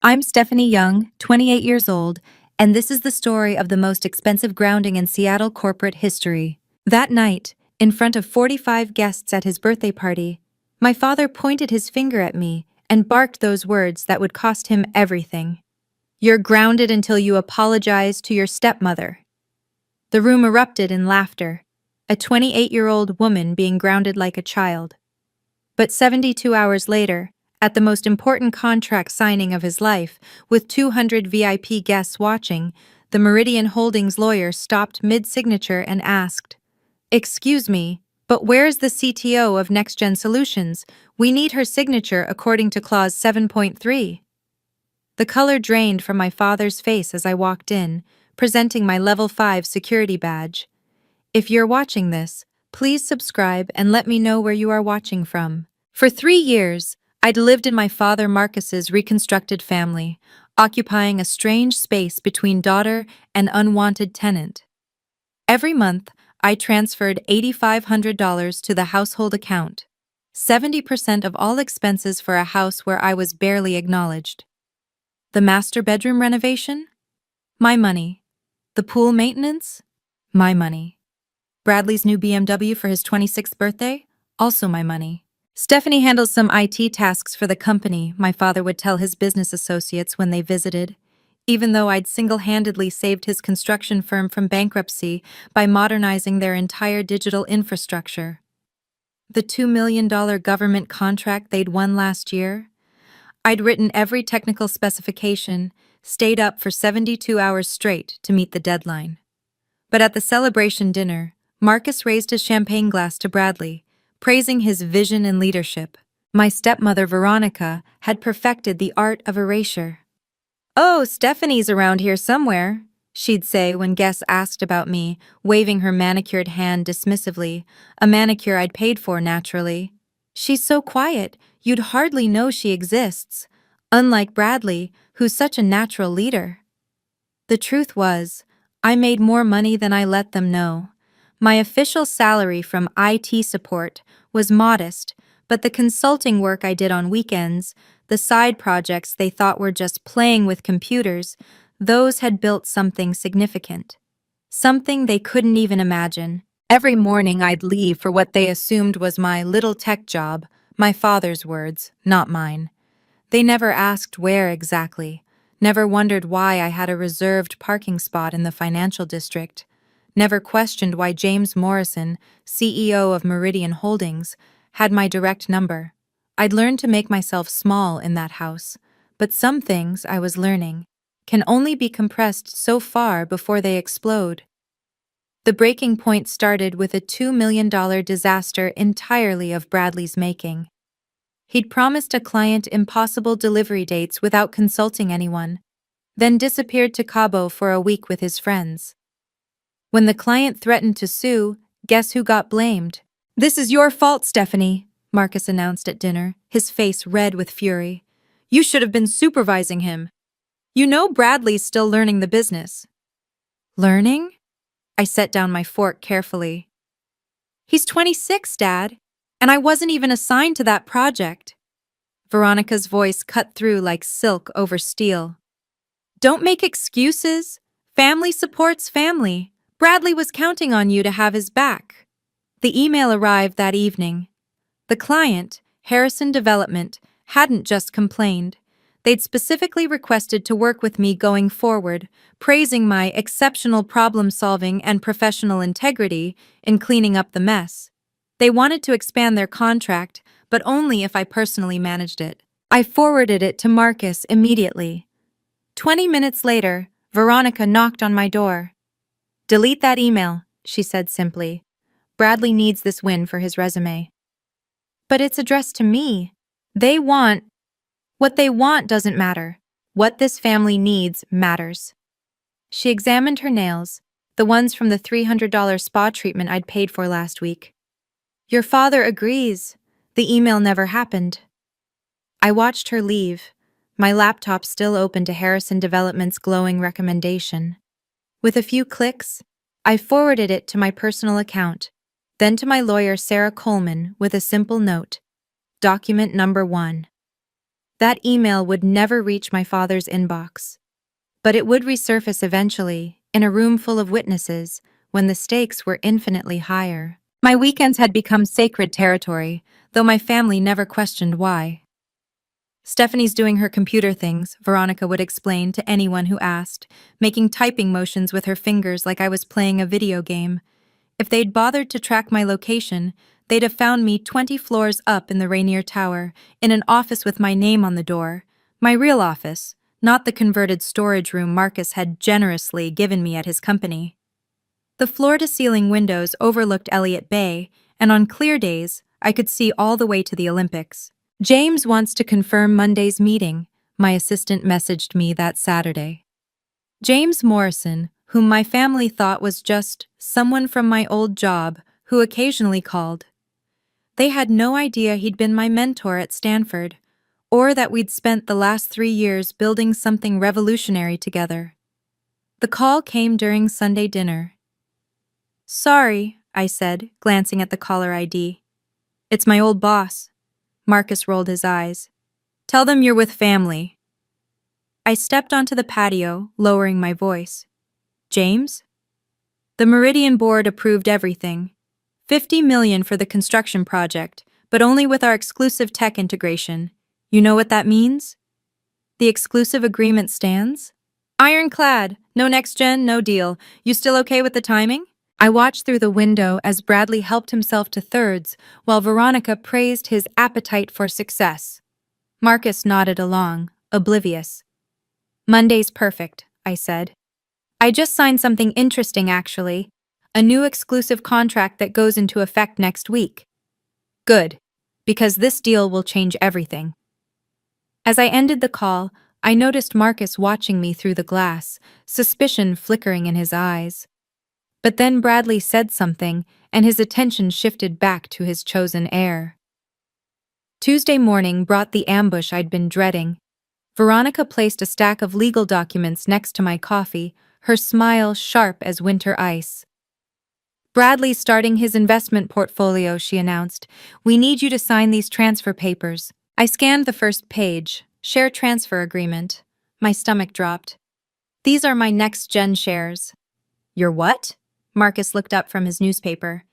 I'm Stephanie Young, 28 years old, and this is the story of the most expensive grounding in Seattle corporate history. That night, in front of 45 guests at his birthday party, my father pointed his finger at me and barked those words that would cost him everything. "You're grounded until you apologize to your stepmother." The room erupted in laughter, a 28-year-old woman being grounded like a child. But 72 hours later, at the most important contract signing of his life, with 200 VIP guests watching, the Meridian Holdings lawyer stopped mid-signature and asked, "Excuse me, but where's the CTO of NextGen Solutions? We need her signature according to Clause 7.3. The color drained from my father's face as I walked in, presenting my Level 5 security badge. If you're watching this, please subscribe and let me know where you are watching from. For 3 years, I'd lived in my father Marcus's reconstructed family, occupying a strange space between daughter and unwanted tenant. Every month, I transferred $8,500 to the household account, 70% of all expenses for a house where I was barely acknowledged. The master bedroom renovation? My money. The pool maintenance? My money. Bradley's new BMW for his 26th birthday? Also my money. Stephanie handles some IT tasks for the company, my father would tell his business associates when they visited, even though I'd single-handedly saved his construction firm from bankruptcy by modernizing their entire digital infrastructure. The $2 million government contract they'd won last year? I'd written every technical specification, stayed up for 72 hours straight to meet the deadline. But at the celebration dinner, Marcus raised his champagne glass to Bradley, praising his vision and leadership. My stepmother, Veronica, had perfected the art of erasure. "Oh, Stephanie's around here somewhere," she'd say when guests asked about me, waving her manicured hand dismissively, a manicure I'd paid for naturally. "She's so quiet, you'd hardly know she exists, unlike Bradley, who's such a natural leader." The truth was, I made more money than I let them know. My official salary from IT support was modest, but the consulting work I did on weekends, the side projects they thought were just playing with computers, those had built something significant. Something they couldn't even imagine. Every morning I'd leave for what they assumed was my little tech job, my father's words, not mine. They never asked where exactly, never wondered why I had a reserved parking spot in the financial district, never questioned why James Morrison, CEO of Meridian Holdings, had my direct number. I'd learned to make myself small in that house, but some things I was learning can only be compressed so far before they explode. The breaking point started with a $2 million disaster entirely of Bradley's making. He'd promised a client impossible delivery dates without consulting anyone, then disappeared to Cabo for a week with his friends. When the client threatened to sue, guess who got blamed? "This is your fault, Stephanie," Marcus announced at dinner, his face red with fury. "You should have been supervising him. You know Bradley's still learning the business." "Learning?" I set down my fork carefully. "He's 26, Dad, and I wasn't even assigned to that project." Veronica's voice cut through like silk over steel. "Don't make excuses. Family supports family. Bradley was counting on you to have his back." The email arrived that evening. The client, Harrison Development, hadn't just complained. They'd specifically requested to work with me going forward, praising my exceptional problem-solving and professional integrity in cleaning up the mess. They wanted to expand their contract, but only if I personally managed it. I forwarded it to Marcus immediately. 20 minutes later, Veronica knocked on my door. "Delete that email," she said simply. "Bradley needs this win for his resume." "But it's addressed to me. What they want doesn't matter. What this family needs matters." She examined her nails, the ones from the $300 spa treatment I'd paid for last week. "Your father agrees. The email never happened." I watched her leave, my laptop still open to Harrison Development's glowing recommendation. With a few clicks, I forwarded it to my personal account, then to my lawyer Sarah Coleman with a simple note. Document number 1. That email would never reach my father's inbox. But it would resurface eventually, in a room full of witnesses, when the stakes were infinitely higher. My weekends had become sacred territory, though my family never questioned why. Stephanie's doing her computer things, Veronica would explain to anyone who asked, making typing motions with her fingers like I was playing a video game. If they'd bothered to track my location, they'd have found me 20 floors up in the Rainier Tower, in an office with my name on the door. My real office, not the converted storage room Marcus had generously given me at his company. The floor-to-ceiling windows overlooked Elliott Bay, and on clear days, I could see all the way to the Olympics. James wants to confirm Monday's meeting, my assistant messaged me that Saturday. James Morrison, whom my family thought was just someone from my old job who occasionally called. They had no idea he'd been my mentor at Stanford, or that we'd spent the last 3 years building something revolutionary together. The call came during Sunday dinner. "Sorry," I said, glancing at the caller ID. "It's my old boss." Marcus rolled his eyes. "Tell them you're with family." I stepped onto the patio, lowering my voice. "James?" "The Meridian board approved everything. $50 million for the construction project, but only with our exclusive tech integration. You know what that means?" "The exclusive agreement stands?" "Ironclad. No next gen, no deal. You still okay with the timing?" I watched through the window as Bradley helped himself to thirds, while Veronica praised his appetite for success. Marcus nodded along, oblivious. "Monday's perfect," I said. "I just signed something interesting, actually. A new exclusive contract that goes into effect next week." "Good, because this deal will change everything." As I ended the call, I noticed Marcus watching me through the glass, suspicion flickering in his eyes. But then Bradley said something, and his attention shifted back to his chosen heir. Tuesday morning brought the ambush I'd been dreading. Veronica placed a stack of legal documents next to my coffee, her smile sharp as winter ice. "Bradley's starting his investment portfolio," she announced. "We need you to sign these transfer papers." I scanned the first page, share transfer agreement. My stomach dropped. "These are my next-gen shares." "Your what?" Marcus looked up from his newspaper.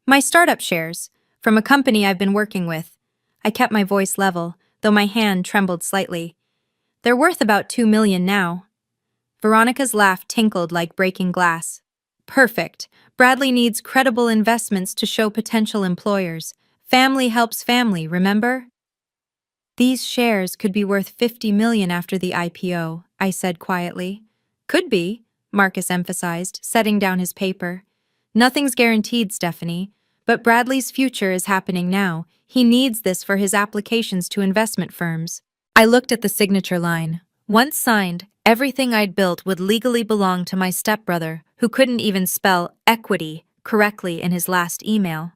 "My startup shares, from a company I've been working with." I kept my voice level, though my hand trembled slightly. "They're worth about $2 million now." Veronica's laugh tinkled like breaking glass. "Perfect. Bradley needs credible investments to show potential employers. Family helps family, remember?" "These shares could be worth $50 million after the IPO," I said quietly. "Could be," Marcus emphasized, setting down his paper. "Nothing's guaranteed, Stephanie, but Bradley's future is happening now. He needs this for his applications to investment firms." I looked at the signature line. Once signed, everything I'd built would legally belong to my stepbrother, who couldn't even spell equity correctly in his last email.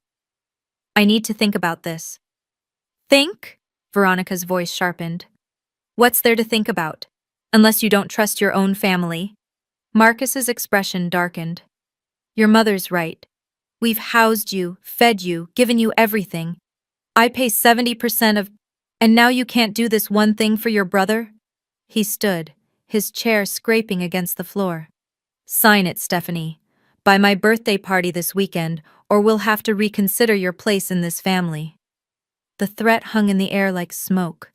"I need to think about this." "Think?" Veronica's voice sharpened. "What's there to think about? Unless you don't trust your own family." Marcus's expression darkened. "Your mother's right. We've housed you, fed you, given you everything. I pay 70% of... And now you can't do this one thing for your brother?" He stood, his chair scraping against the floor. "Sign it, Stephanie. By my birthday party this weekend, or we'll have to reconsider your place in this family." The threat hung in the air like smoke.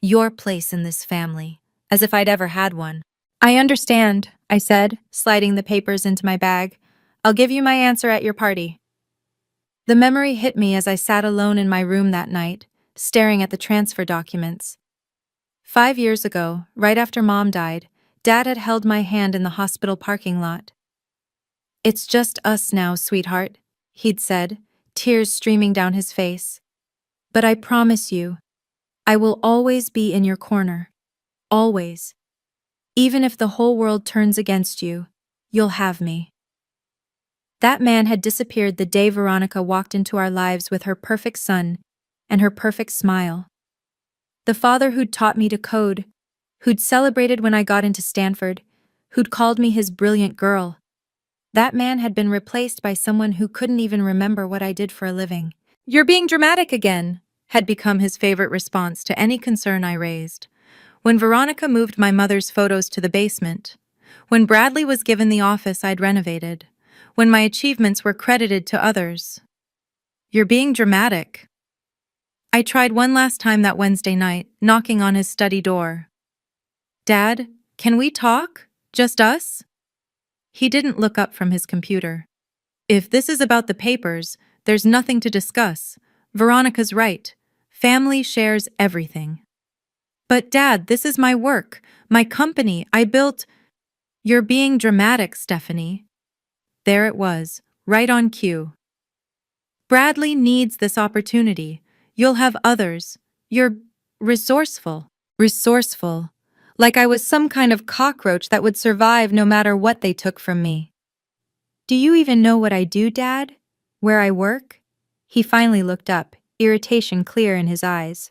Your place in this family, as if I'd ever had one. "I understand," I said, sliding the papers into my bag. "I'll give you my answer at your party." The memory hit me as I sat alone in my room that night, staring at the transfer documents. 5 years ago, right after Mom died, Dad had held my hand in the hospital parking lot. "It's just us now, sweetheart," he'd said, tears streaming down his face. "But I promise you, I will always be in your corner. Always. Even if the whole world turns against you, you'll have me." That man had disappeared the day Veronica walked into our lives with her perfect son and her perfect smile. The father who'd taught me to code, who'd celebrated when I got into Stanford, who'd called me his brilliant girl. That man had been replaced by someone who couldn't even remember what I did for a living. "You're being dramatic again," had become his favorite response to any concern I raised. When Veronica moved my mother's photos to the basement, when Bradley was given the office I'd renovated, when my achievements were credited to others. "You're being dramatic." I tried one last time that Wednesday night, knocking on his study door. "Dad, can we talk? Just us?" He didn't look up from his computer. "If this is about the papers, there's nothing to discuss. Veronica's right. Family shares everything." "But Dad, this is my work, my company, I built—" "You're being dramatic, Stephanie." There it was, right on cue. "Bradley needs this opportunity. You'll have others. You're resourceful." Resourceful. Like I was some kind of cockroach that would survive no matter what they took from me. "Do you even know what I do, Dad? Where I work?" He finally looked up, irritation clear in his eyes.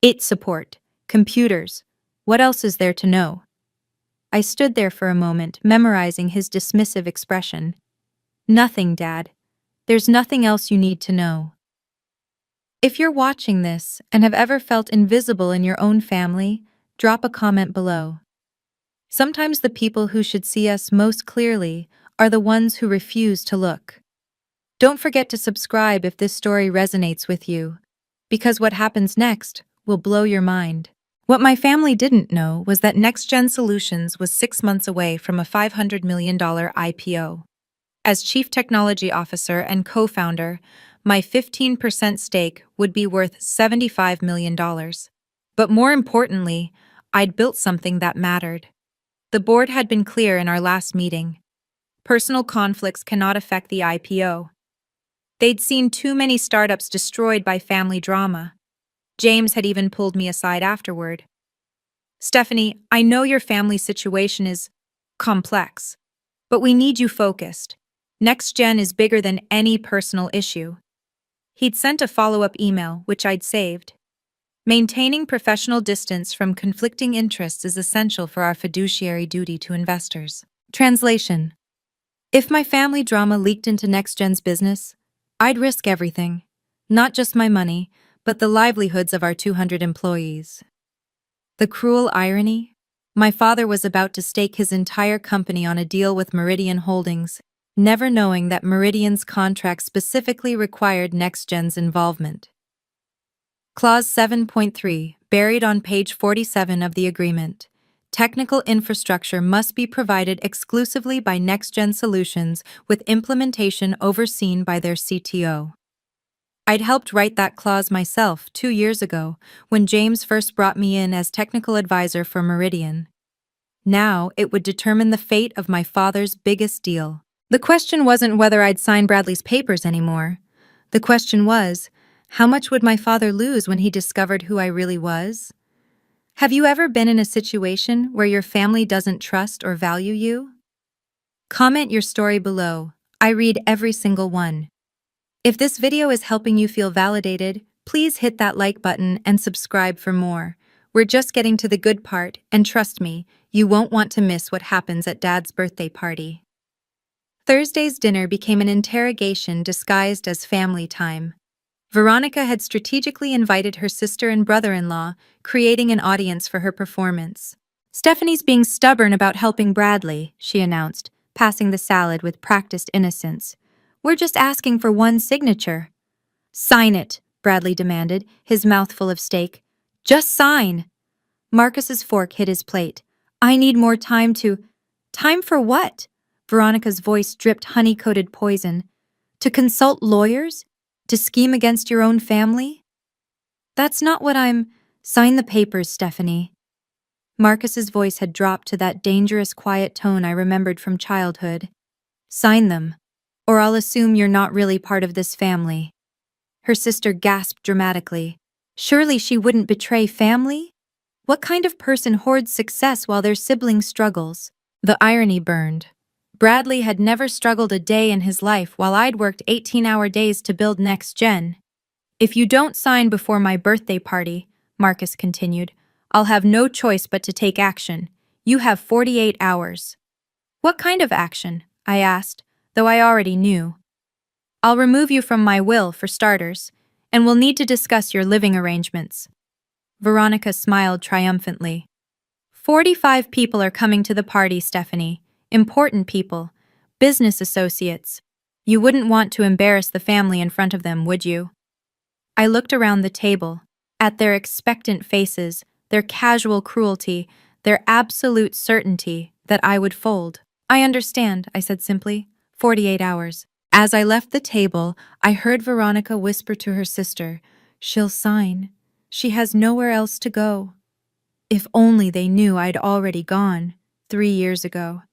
"IT support. Computers. What else is there to know?" I stood there for a moment, memorizing his dismissive expression. "Nothing, Dad. There's nothing else you need to know." If you're watching this and have ever felt invisible in your own family, drop a comment below. Sometimes the people who should see us most clearly are the ones who refuse to look. Don't forget to subscribe if this story resonates with you, because what happens next will blow your mind. What my family didn't know was that NextGen Solutions was 6 months away from a $500 million IPO. As Chief Technology Officer and co-founder, my 15% stake would be worth $75 million. But more importantly, I'd built something that mattered. The board had been clear in our last meeting. Personal conflicts cannot affect the IPO. They'd seen too many startups destroyed by family drama. James had even pulled me aside afterward. "Stephanie, I know your family situation is complex, but we need you focused. NextGen is bigger than any personal issue." He'd sent a follow-up email, which I'd saved. "Maintaining professional distance from conflicting interests is essential for our fiduciary duty to investors." Translation: if my family drama leaked into NextGen's business, I'd risk everything. Not just my money, but the livelihoods of our 200 employees. The cruel irony? My father was about to stake his entire company on a deal with Meridian Holdings, never knowing that Meridian's contract specifically required NextGen's involvement. Clause 7.3, buried on page 47 of the agreement. Technical infrastructure must be provided exclusively by NextGen Solutions, with implementation overseen by their CTO. I'd helped write that clause myself 2 years ago, when James first brought me in as technical advisor for Meridian. Now it would determine the fate of my father's biggest deal. The question wasn't whether I'd sign Bradley's papers anymore. The question was, how much would my father lose when he discovered who I really was? Have you ever been in a situation where your family doesn't trust or value you? Comment your story below. I read every single one. If this video is helping you feel validated, please hit that like button and subscribe for more. We're just getting to the good part, and trust me, you won't want to miss what happens at Dad's birthday party. Thursday's dinner became an interrogation disguised as family time. Veronica had strategically invited her sister and brother-in-law, creating an audience for her performance. "Stephanie's being stubborn about helping Bradley," she announced, passing the salad with practiced innocence. "We're just asking for one signature." "Sign it," Bradley demanded, his mouth full of steak. "Just sign." Marcus's fork hit his plate. "I need more time to—" "Time for what?" Veronica's voice dripped honey-coated poison. "To consult lawyers? To scheme against your own family?" "That's not what I'm—" "Sign the papers, Stephanie." Marcus's voice had dropped to that dangerous quiet tone I remembered from childhood. "Sign them, or I'll assume you're not really part of this family." Her sister gasped dramatically. Surely she wouldn't betray family? What kind of person hoards success while their sibling struggles? The irony burned. Bradley had never struggled a day in his life while I'd worked 18-hour days to build NextGen. "If you don't sign before my birthday party," Marcus continued, "I'll have no choice but to take action. You have 48 hours. "What kind of action?" I asked, though I already knew. "I'll remove you from my will, for starters. and we'll need to discuss your living arrangements. Veronica smiled triumphantly. 45 people are coming to the party, Stephanie. Important people. Business associates. You wouldn't want to embarrass the family in front of them, would you? I looked around the table, at their expectant faces, their casual cruelty, their absolute certainty that I would fold. I understand, I said simply. 48 hours. As I left the table, I heard Veronica whisper to her sister, "She'll sign. She has nowhere else to go." If only they knew I'd already gone, 3 years ago.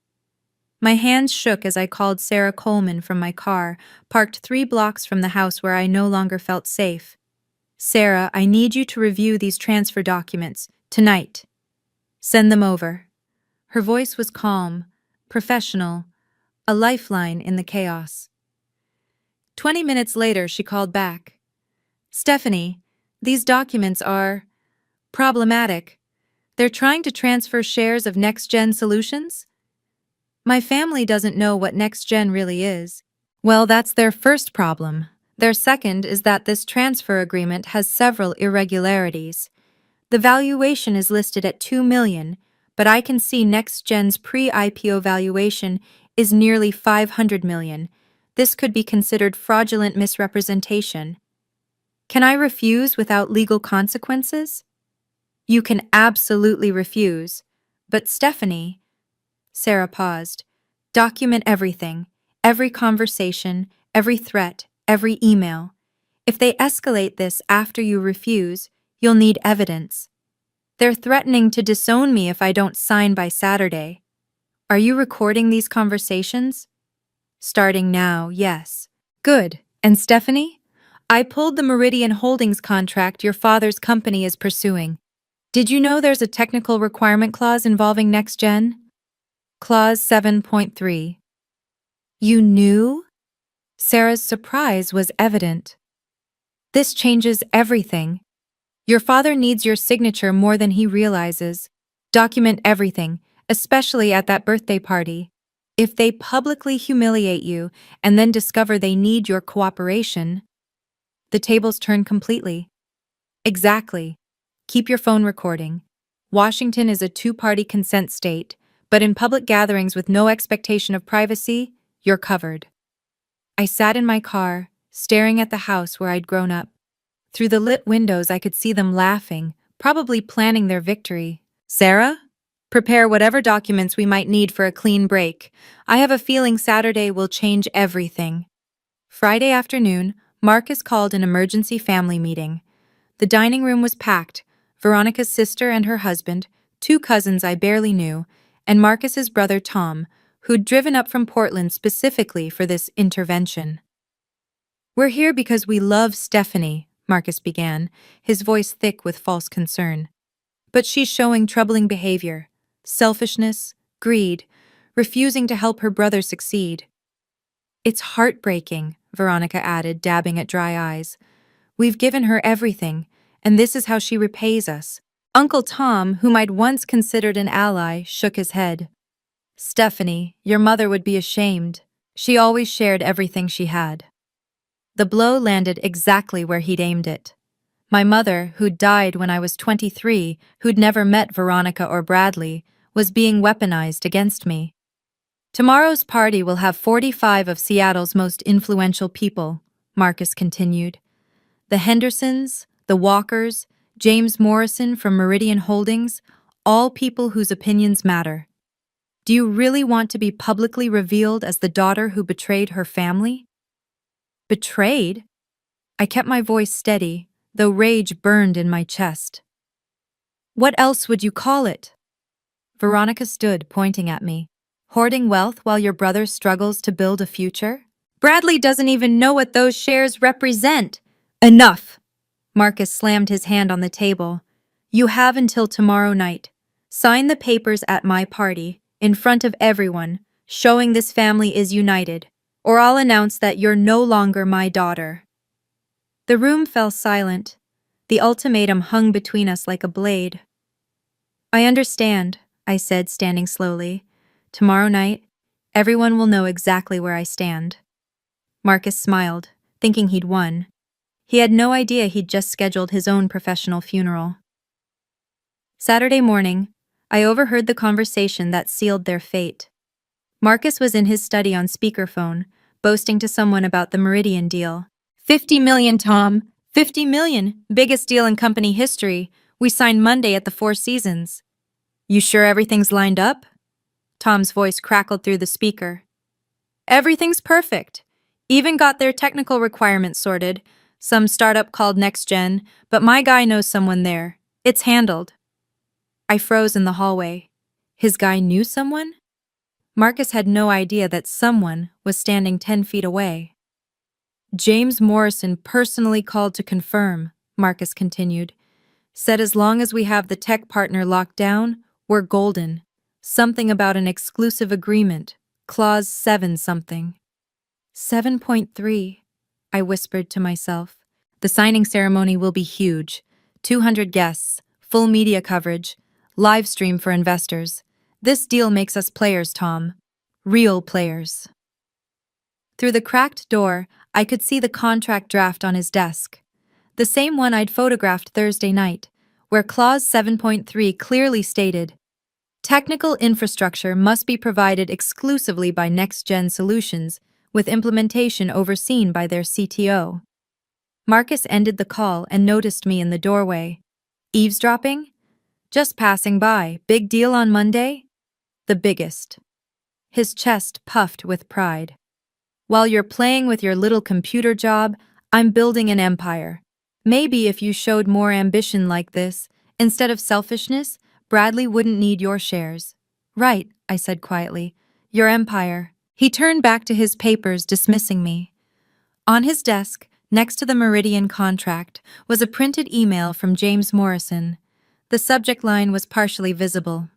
My hands shook as I called Sarah Coleman from my car, parked 3 blocks from the house where I no longer felt safe. "Sarah, I need you to review these transfer documents, tonight. Send them over." Her voice was calm, professional, a lifeline in the chaos. 20 minutes later, she called back. "Stephanie, these documents are problematic. They're trying to transfer shares of Next Gen Solutions? My family doesn't know what Next Gen really is." Well, that's their first problem. Their second is that this transfer agreement has several irregularities. The valuation is listed at $2 million, but I can see Next Gen's pre-IPO valuation is nearly $500 million. This could be considered fraudulent misrepresentation. Can I refuse without legal consequences? You can absolutely refuse. But Stephanie, Sarah paused, document everything, every conversation, every threat, every email. If they escalate this after you refuse, you'll need evidence. They're threatening to disown me if I don't sign by Saturday. Are you recording these conversations? Starting now, yes. Good. And Stephanie? I pulled the Meridian Holdings contract your father's company is pursuing. Did you know there's a technical requirement clause involving Next Gen? Clause 7.3. You knew? Sarah's surprise was evident. This changes everything. Your father needs your signature more than he realizes. Document everything, especially at that birthday party. If they publicly humiliate you and then discover they need your cooperation, the tables turn completely. Exactly. Keep your phone recording. Washington is a two-party consent state, but in public gatherings with no expectation of privacy, you're covered. I sat in my car, staring at the house where I'd grown up. Through the lit windows, I could see them laughing, probably planning their victory. "Sarah? Prepare whatever documents we might need for a clean break. I have a feeling Saturday will change everything." Friday afternoon, Marcus called an emergency family meeting. The dining room was packed. Veronica's sister and her husband, 2 cousins I barely knew, and Marcus's brother Tom, who'd driven up from Portland specifically for this intervention. "We're here because we love Stephanie," Marcus began, his voice thick with false concern. "But she's showing troubling behavior, selfishness, greed, refusing to help her brother succeed." "It's heartbreaking," Veronica added, dabbing at dry eyes. "We've given her everything, and this is how she repays us." Uncle Tom, whom I'd once considered an ally, shook his head. "Stephanie, your mother would be ashamed. She always shared everything she had." The blow landed exactly where he'd aimed it. My mother, who'd died when I was 23, who'd never met Veronica or Bradley, was being weaponized against me. "Tomorrow's party will have 45 of Seattle's most influential people," Marcus continued. "The Hendersons, the Walkers, James Morrison from Meridian Holdings, all people whose opinions matter. Do you really want to be publicly revealed as the daughter who betrayed her family?" Betrayed? I kept my voice steady, though rage burned in my chest. "What else would you call it?" Veronica stood, pointing at me. "Hoarding wealth while your brother struggles to build a future? Bradley doesn't even know what those shares represent." "Enough!" Marcus slammed his hand on the table. "You have until tomorrow night. Sign the papers at my party, in front of everyone, showing this family is united, or I'll announce that you're no longer my daughter." The room fell silent. The ultimatum hung between us like a blade. "I understand," I said, standing slowly. "Tomorrow night, everyone will know exactly where I stand." Marcus smiled, thinking he'd won. He had no idea he'd just scheduled his own professional funeral. Saturday morning, I overheard the conversation that sealed their fate. Marcus was in his study on speakerphone, boasting to someone about the Meridian deal. 50 million, Tom. 50 million. Biggest deal in company history. We signed Monday at the Four Seasons. You sure everything's lined up? Tom's voice crackled through the speaker. Everything's perfect. Even got their technical requirements sorted. Some startup called NextGen, but my guy knows someone there. It's handled. I froze in the hallway. His guy knew someone? Marcus had no idea that someone was standing 10 feet away. James Morrison personally called to confirm, Marcus continued. Said as long as we have the tech partner locked down, we're golden. Something about an exclusive agreement. Clause 7 something. 7.3, I whispered to myself. The signing ceremony will be huge. 200 guests, full media coverage, live stream for investors. This deal makes us players, Tom. Real players. Through the cracked door, I could see the contract draft on his desk. The same one I'd photographed Thursday night, where Clause 7.3 clearly stated, technical infrastructure must be provided exclusively by NextGen Solutions, with implementation overseen by their CTO. Marcus ended the call and noticed me in the doorway. Eavesdropping? Just passing by. Big deal on Monday? The biggest. His chest puffed with pride. While you're playing with your little computer job, I'm building an empire. Maybe if you showed more ambition like this, instead of selfishness, Bradley wouldn't need your shares. Right, I said quietly. Your empire. He turned back to his papers, dismissing me. On his desk, next to the Meridian contract, was a printed email from James Morrison. The subject line was partially visible.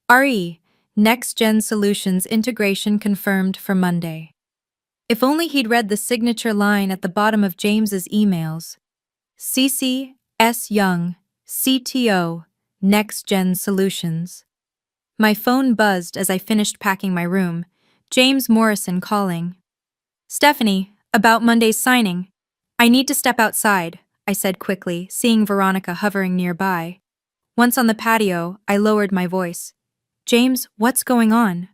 RE, NextGen Solutions integration confirmed for Monday. If only he'd read the signature line at the bottom of James's emails. CC S. Young, CTO, NextGen Solutions. My phone buzzed as I finished packing my room. James Morrison calling. Stephanie, about Monday's signing. I need to step outside, I said quickly, seeing Veronica hovering nearby. Once on the patio, I lowered my voice. James, what's going on?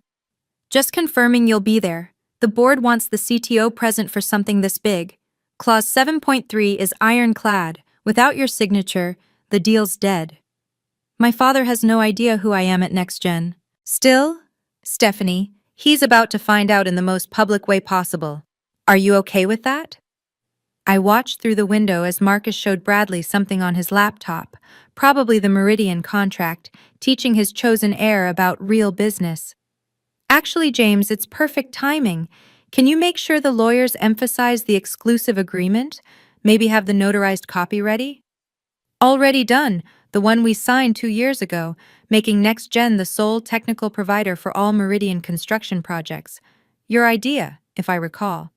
Just confirming you'll be there. The board wants the CTO present for something this big. Clause 7.3 is ironclad. Without your signature, the deal's dead. My father has no idea who I am at NextGen. Still? Stephanie, he's about to find out in the most public way possible. Are you okay with that? I watched through the window as Marcus showed Bradley something on his laptop, probably the Meridian contract, teaching his chosen heir about real business. Actually, James, it's perfect timing. Can you make sure the lawyers emphasize the exclusive agreement? Maybe have the notarized copy ready? Already done, the one we signed 2 years ago, making NextGen the sole technical provider for all Meridian construction projects. Your idea, if I recall.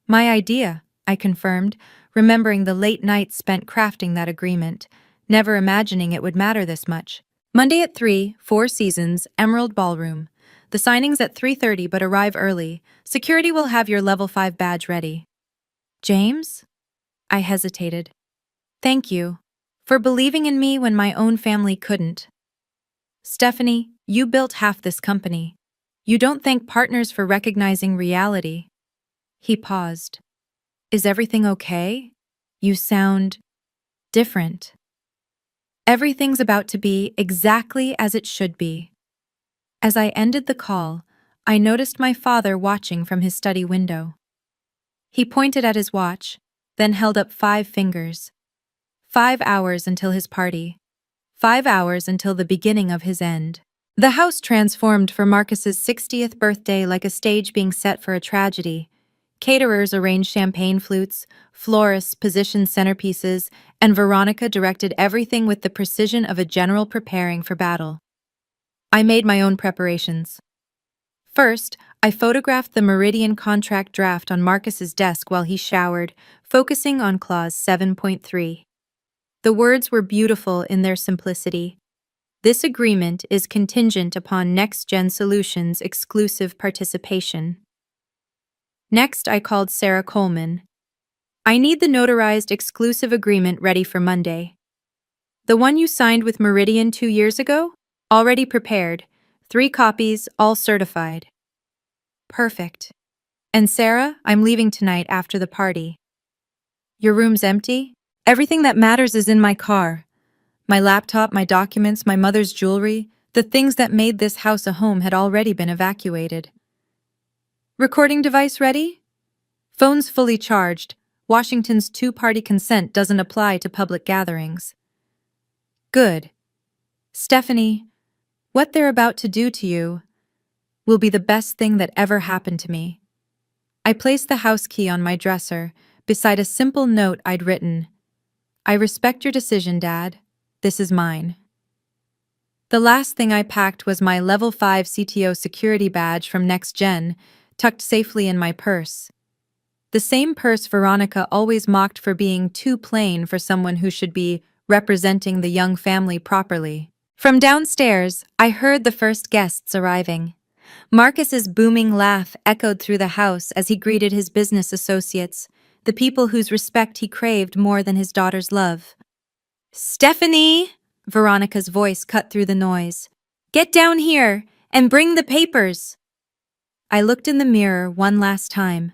My idea, I confirmed, remembering the late nights spent crafting that agreement, never imagining it would matter this much. Monday at 3, Four Seasons, Emerald Ballroom. The signing's at 3:30 but arrive early. Security will have your level 5 badge ready. James? I hesitated. Thank you. For believing in me when my own family couldn't. Stephanie, you built half this company. You don't thank partners for recognizing reality. He paused. Is everything okay? You sound different. Everything's about to be exactly as it should be. As I ended the call, I noticed my father watching from his study window. He pointed at his watch, then held up 5 fingers. 5 hours until his party. 5 hours until the beginning of his end. The house transformed for Marcus's 60th birthday like a stage being set for a tragedy. Caterers arranged champagne flutes, florists positioned centerpieces, and Veronica directed everything with the precision of a general preparing for battle. I made my own preparations. First, I photographed the Meridian contract draft on Marcus's desk while he showered, focusing on Clause 7.3. The words were beautiful in their simplicity. This agreement is contingent upon NextGen Solutions' exclusive participation. Next, I called Sarah Coleman. I need the notarized exclusive agreement ready for Monday. The one you signed with Meridian 2 years ago? Already prepared. 3 copies, all certified. Perfect. And Sarah, I'm leaving tonight after the party. Your room's empty? Everything that matters is in my car. My laptop, my documents, my mother's jewelry, the things that made this house a home had already been evacuated. Recording device ready? Phone's fully charged. Washington's 2-party consent doesn't apply to public gatherings. Good. Stephanie, what they're about to do to you will be the best thing that ever happened to me. I placed the house key on my dresser, beside a simple note I'd written. I respect your decision, Dad. This is mine. The last thing I packed was my Level 5 CTO security badge from Next Gen, tucked safely in my purse. The same purse Veronica always mocked for being too plain for someone who should be representing the young family properly. From downstairs, I heard the first guests arriving. Marcus's booming laugh echoed through the house as he greeted his business associates, the people whose respect he craved more than his daughter's love. "Stephanie!" Veronica's voice cut through the noise. "Get down here and bring the papers!" I looked in the mirror one last time.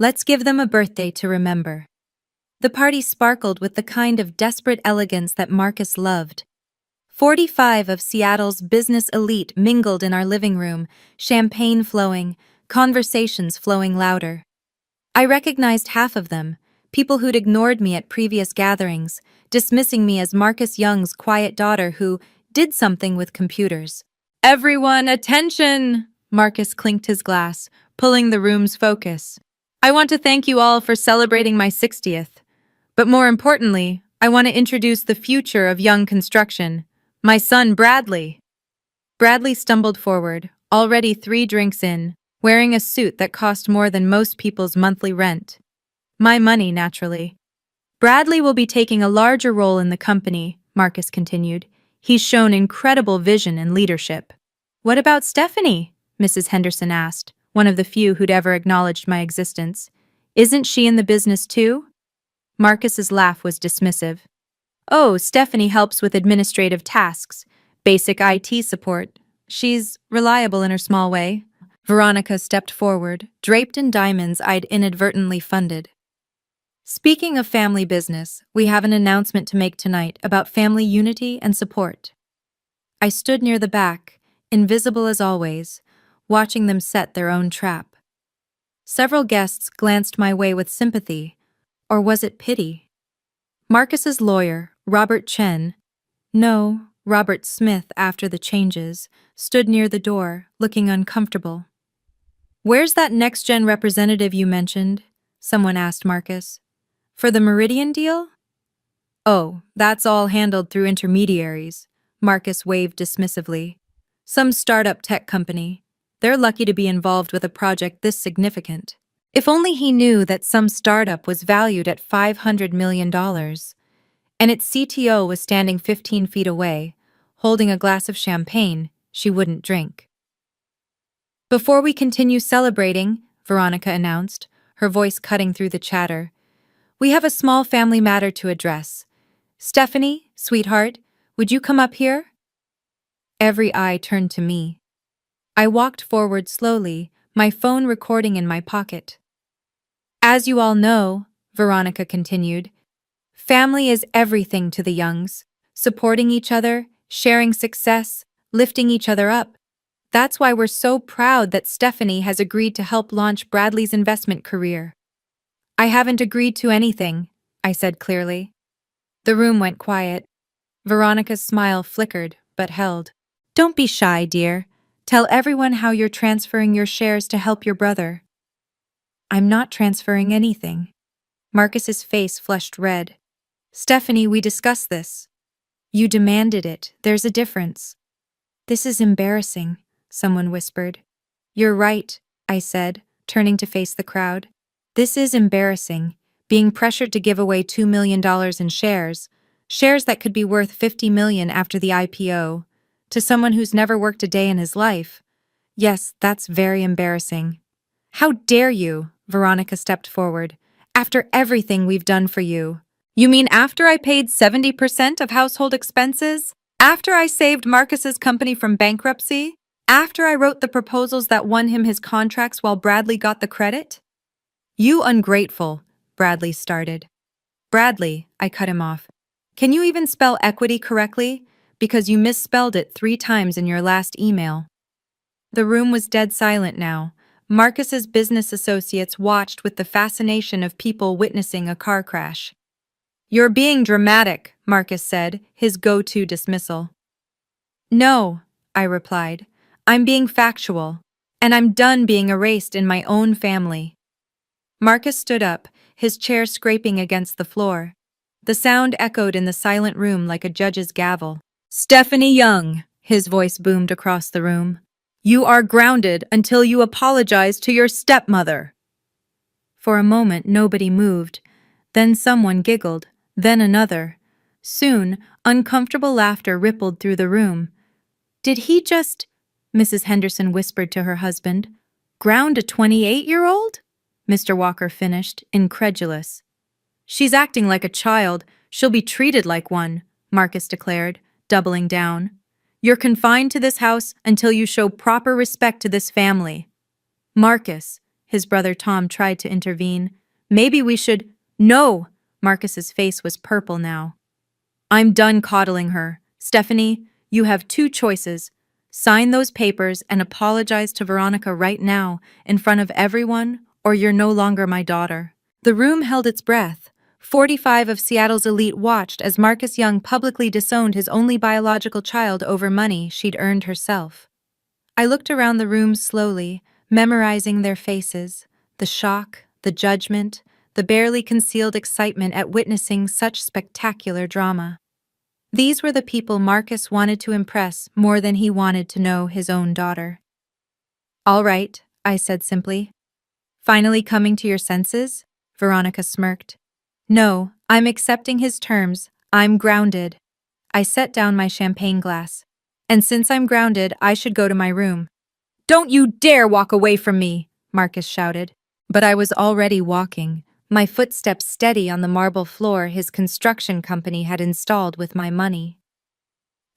Let's give them a birthday to remember. The party sparkled with the kind of desperate elegance that Marcus loved. 45 of Seattle's business elite mingled in our living room, champagne flowing, conversations flowing louder. I recognized half of them, people who'd ignored me at previous gatherings, dismissing me as Marcus Young's quiet daughter who did something with computers. "Everyone, attention!" Marcus clinked his glass, pulling the room's focus. "I want to thank you all for celebrating my 60th. But more importantly, I want to introduce the future of young construction. My son, Bradley." Bradley stumbled forward, already 3 drinks in, wearing a suit that cost more than most people's monthly rent. My money, naturally. "Bradley will be taking a larger role in the company," Marcus continued. "He's shown incredible vision and leadership." "What about Stephanie?" Mrs. Henderson asked, one of the few who'd ever acknowledged my existence. "Isn't she in the business too?" Marcus's laugh was dismissive. "Oh, Stephanie helps with administrative tasks, basic IT support. She's reliable in her small way." Veronica stepped forward, draped in diamonds I'd inadvertently funded. "Speaking of family business, we have an announcement to make tonight about family unity and support." I stood near the back, invisible as always, watching them set their own trap. Several guests glanced my way with sympathy, or was it pity? Marcus's lawyer, Robert Chen, no, Robert Smith after the changes, stood near the door, looking uncomfortable. "Where's that next-gen representative you mentioned?" someone asked Marcus. "For the Meridian deal?" "Oh, that's all handled through intermediaries," Marcus waved dismissively. "Some startup tech company. They're lucky to be involved with a project this significant." If only he knew that some startup was valued at $500 million, and its CTO was standing 15 feet away, holding a glass of champagne she wouldn't drink. "Before we continue celebrating," Veronica announced, her voice cutting through the chatter, "we have a small family matter to address. Stephanie, sweetheart, would you come up here?" Every eye turned to me. I walked forward slowly, my phone recording in my pocket. "As you all know," Veronica continued, "family is everything to the Youngs, supporting each other, sharing success, lifting each other up. That's why we're so proud that Stephanie has agreed to help launch Bradley's investment career." "I haven't agreed to anything," I said clearly. The room went quiet. Veronica's smile flickered, but held. "Don't be shy, dear. Tell everyone how you're transferring your shares to help your brother." "I'm not transferring anything." Marcus's face flushed red. "Stephanie, we discussed this. You demanded it. There's a difference." "This is embarrassing," someone whispered. "You're right," I said, turning to face the crowd. "This is embarrassing, being pressured to give away $2 million in shares that could be worth $50 million after the IPO, to someone who's never worked a day in his life. Yes, that's very embarrassing." "How dare you?" Veronica stepped forward, After everything we've done for you. You mean after I paid 70% of household expenses? After I saved Marcus's company from bankruptcy? After I wrote the proposals that won him his contracts while Bradley got the credit? You ungrateful, Bradley started. Bradley, I cut him off. Can you even spell equity correctly? Because you misspelled it 3 times in your last email. The room was dead silent now. Marcus's business associates watched with the fascination of people witnessing a car crash. You're being dramatic, Marcus said, his go-to dismissal. No, I replied. I'm being factual. And I'm done being erased in my own family. Marcus stood up, his chair scraping against the floor. The sound echoed in the silent room like a judge's gavel. Stephanie Young, his voice boomed across the room. You are grounded until you apologize to your stepmother. For a moment, nobody moved. Then someone giggled, then another. Soon, uncomfortable laughter rippled through the room. Did he just, Mrs. Henderson whispered to her husband, ground a 28-year-old? Mr. Walker finished, incredulous. She's acting like a child. She'll be treated like one, Marcus declared, doubling down. You're confined to this house until you show proper respect to this family. Marcus, his brother Tom tried to intervene. Maybe we should— No! Marcus's face was purple now. I'm done coddling her. Stephanie, you have 2 choices. Sign those papers and apologize to Veronica right now, in front of everyone, or you're no longer my daughter. The room held its breath. 45 of Seattle's elite watched as Marcus Young publicly disowned his only biological child over money she'd earned herself. I looked around the room slowly, memorizing their faces, the shock, the judgment, the barely concealed excitement at witnessing such spectacular drama. These were the people Marcus wanted to impress more than he wanted to know his own daughter. All right, I said simply. Finally coming to your senses? Veronica smirked. No, I'm accepting his terms. I'm grounded. I set down my champagne glass. And since I'm grounded, I should go to my room. Don't you dare walk away from me, Marcus shouted. But I was already walking, my footsteps steady on the marble floor his construction company had installed with my money.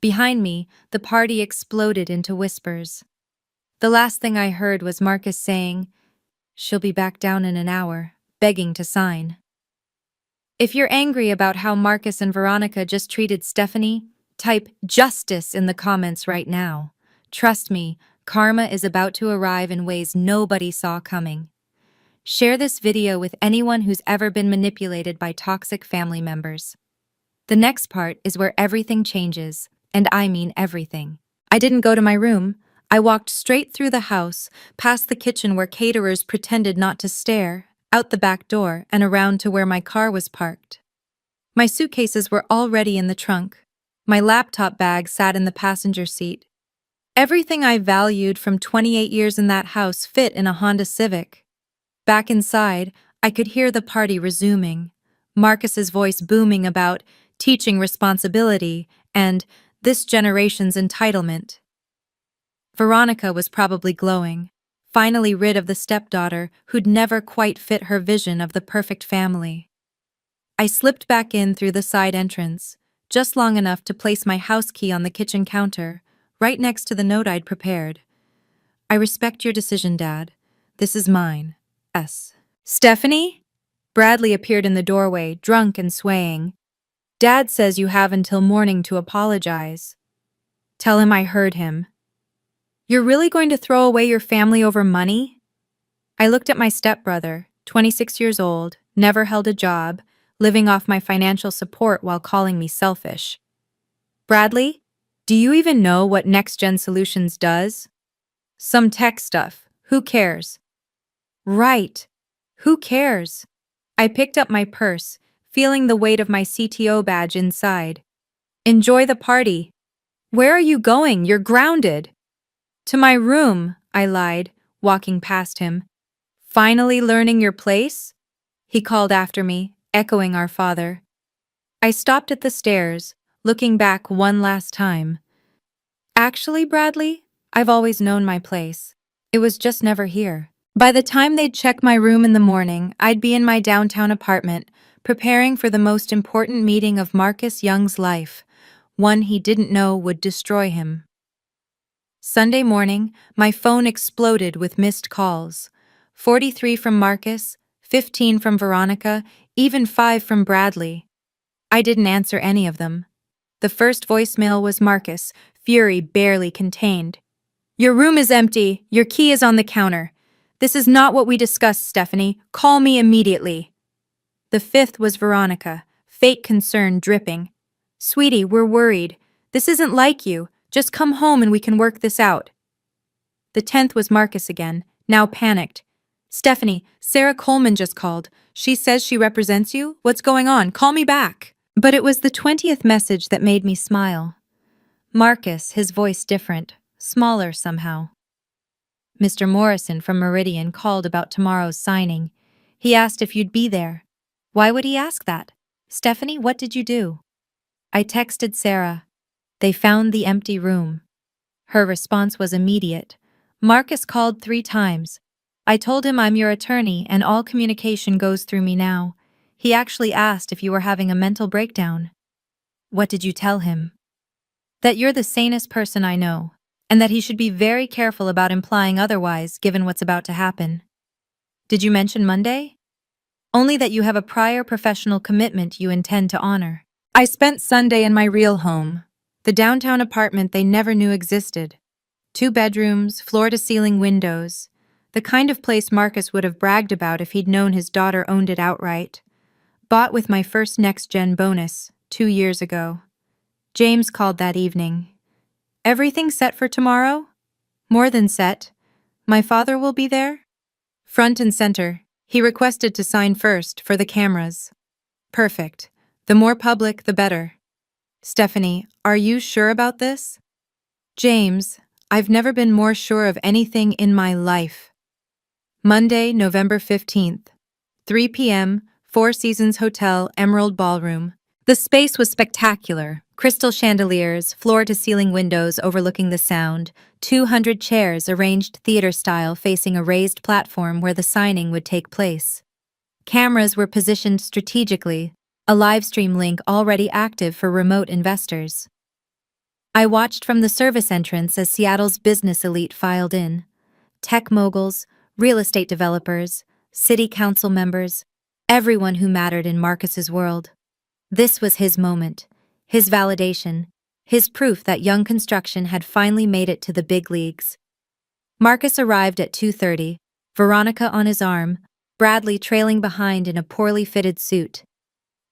Behind me, the party exploded into whispers. The last thing I heard was Marcus saying, "She'll be back down in an hour," begging to sign. If you're angry about how Marcus and Veronica just treated Stephanie, type "justice" in the comments right now. Trust me, karma is about to arrive in ways nobody saw coming. Share this video with anyone who's ever been manipulated by toxic family members. The next part is where everything changes, and I mean everything. I didn't go to my room. I walked straight through the house, past the kitchen where caterers pretended not to stare, out the back door, and around to where my car was parked. My suitcases were already in the trunk. My laptop bag sat in the passenger seat. Everything I valued from 28 years in that house fit in a Honda Civic. Back inside, I could hear the party resuming, Marcus's voice booming about teaching responsibility and this generation's entitlement. Veronica was probably glowing, finally rid of the stepdaughter who'd never quite fit her vision of the perfect family. I slipped back in through the side entrance, just long enough to place my house key on the kitchen counter, right next to the note I'd prepared. I respect your decision, Dad. This is mine. S. Stephanie? Bradley appeared in the doorway, drunk and swaying. Dad says you have until morning to apologize. Tell him I heard him. You're really going to throw away your family over money? I looked at my stepbrother, 26 years old, never held a job, living off my financial support while calling me selfish. Bradley, do you even know what Next Gen Solutions does? Some tech stuff. Who cares? Right. Who cares? I picked up my purse, feeling the weight of my CTO badge inside. Enjoy the party. Where are you going? You're grounded. To my room, I lied, walking past him. Finally learning your place? He called after me, echoing our father. I stopped at the stairs, looking back one last time. Actually, Bradley, I've always known my place. It was just never here. By the time they'd check my room in the morning, I'd be in my downtown apartment, preparing for the most important meeting of Marcus Young's life, one he didn't know would destroy him. Sunday morning, my phone exploded with missed calls. 43 from Marcus, 15 from Veronica, even 5 from Bradley. I didn't answer any of them. The first voicemail was Marcus, fury barely contained. "Your room is empty. Your key is on the counter. This is not what we discussed, Stephanie. Call me immediately." The fifth was Veronica, fake concern dripping. "Sweetie, we're worried. This isn't like you. Just come home and we can work this out." The 10th was Marcus again, now panicked. "Stephanie, Sarah Coleman just called. She says she represents you. What's going on? Call me back." But it was the 20th message that made me smile. Marcus, his voice different, smaller somehow. "Mr. Morrison from Meridian called about tomorrow's signing. He asked if you'd be there." "Why would he ask that? Stephanie, what did you do?" I texted Sarah. "They found the empty room." Her response was immediate. "Marcus called 3 times. I told him I'm your attorney and all communication goes through me now. He actually asked if you were having a mental breakdown." "What did you tell him?" "That you're the sanest person I know, and that he should be very careful about implying otherwise given what's about to happen." "Did you mention Monday?" "Only that you have a prior professional commitment you intend to honor." I spent Sunday in my real home, the downtown apartment they never knew existed. 2 bedrooms, floor-to-ceiling windows, the kind of place Marcus would have bragged about if he'd known his daughter owned it outright. Bought with my first next-gen bonus 2 years ago. James called that evening. "Everything set for tomorrow?" "More than set. My father will be there?" "Front and center. He requested to sign first, for the cameras." "Perfect. The more public, the better." "Stephanie, are you sure about this?" "James, I've never been more sure of anything in my life." Monday, November 15th, 3 p.m., Four Seasons Hotel, Emerald Ballroom. The space was spectacular. Crystal chandeliers, floor-to-ceiling windows overlooking the Sound, 200 chairs arranged theater-style facing a raised platform where the signing would take place. Cameras were positioned strategically, a livestream link already active for remote investors. I watched from the service entrance as Seattle's business elite filed in. Tech moguls, real estate developers, city council members, everyone who mattered in Marcus's world. This was his moment, his validation, his proof that Young Construction had finally made it to the big leagues. Marcus arrived at 2:30, Veronica on his arm, Bradley trailing behind in a poorly fitted suit.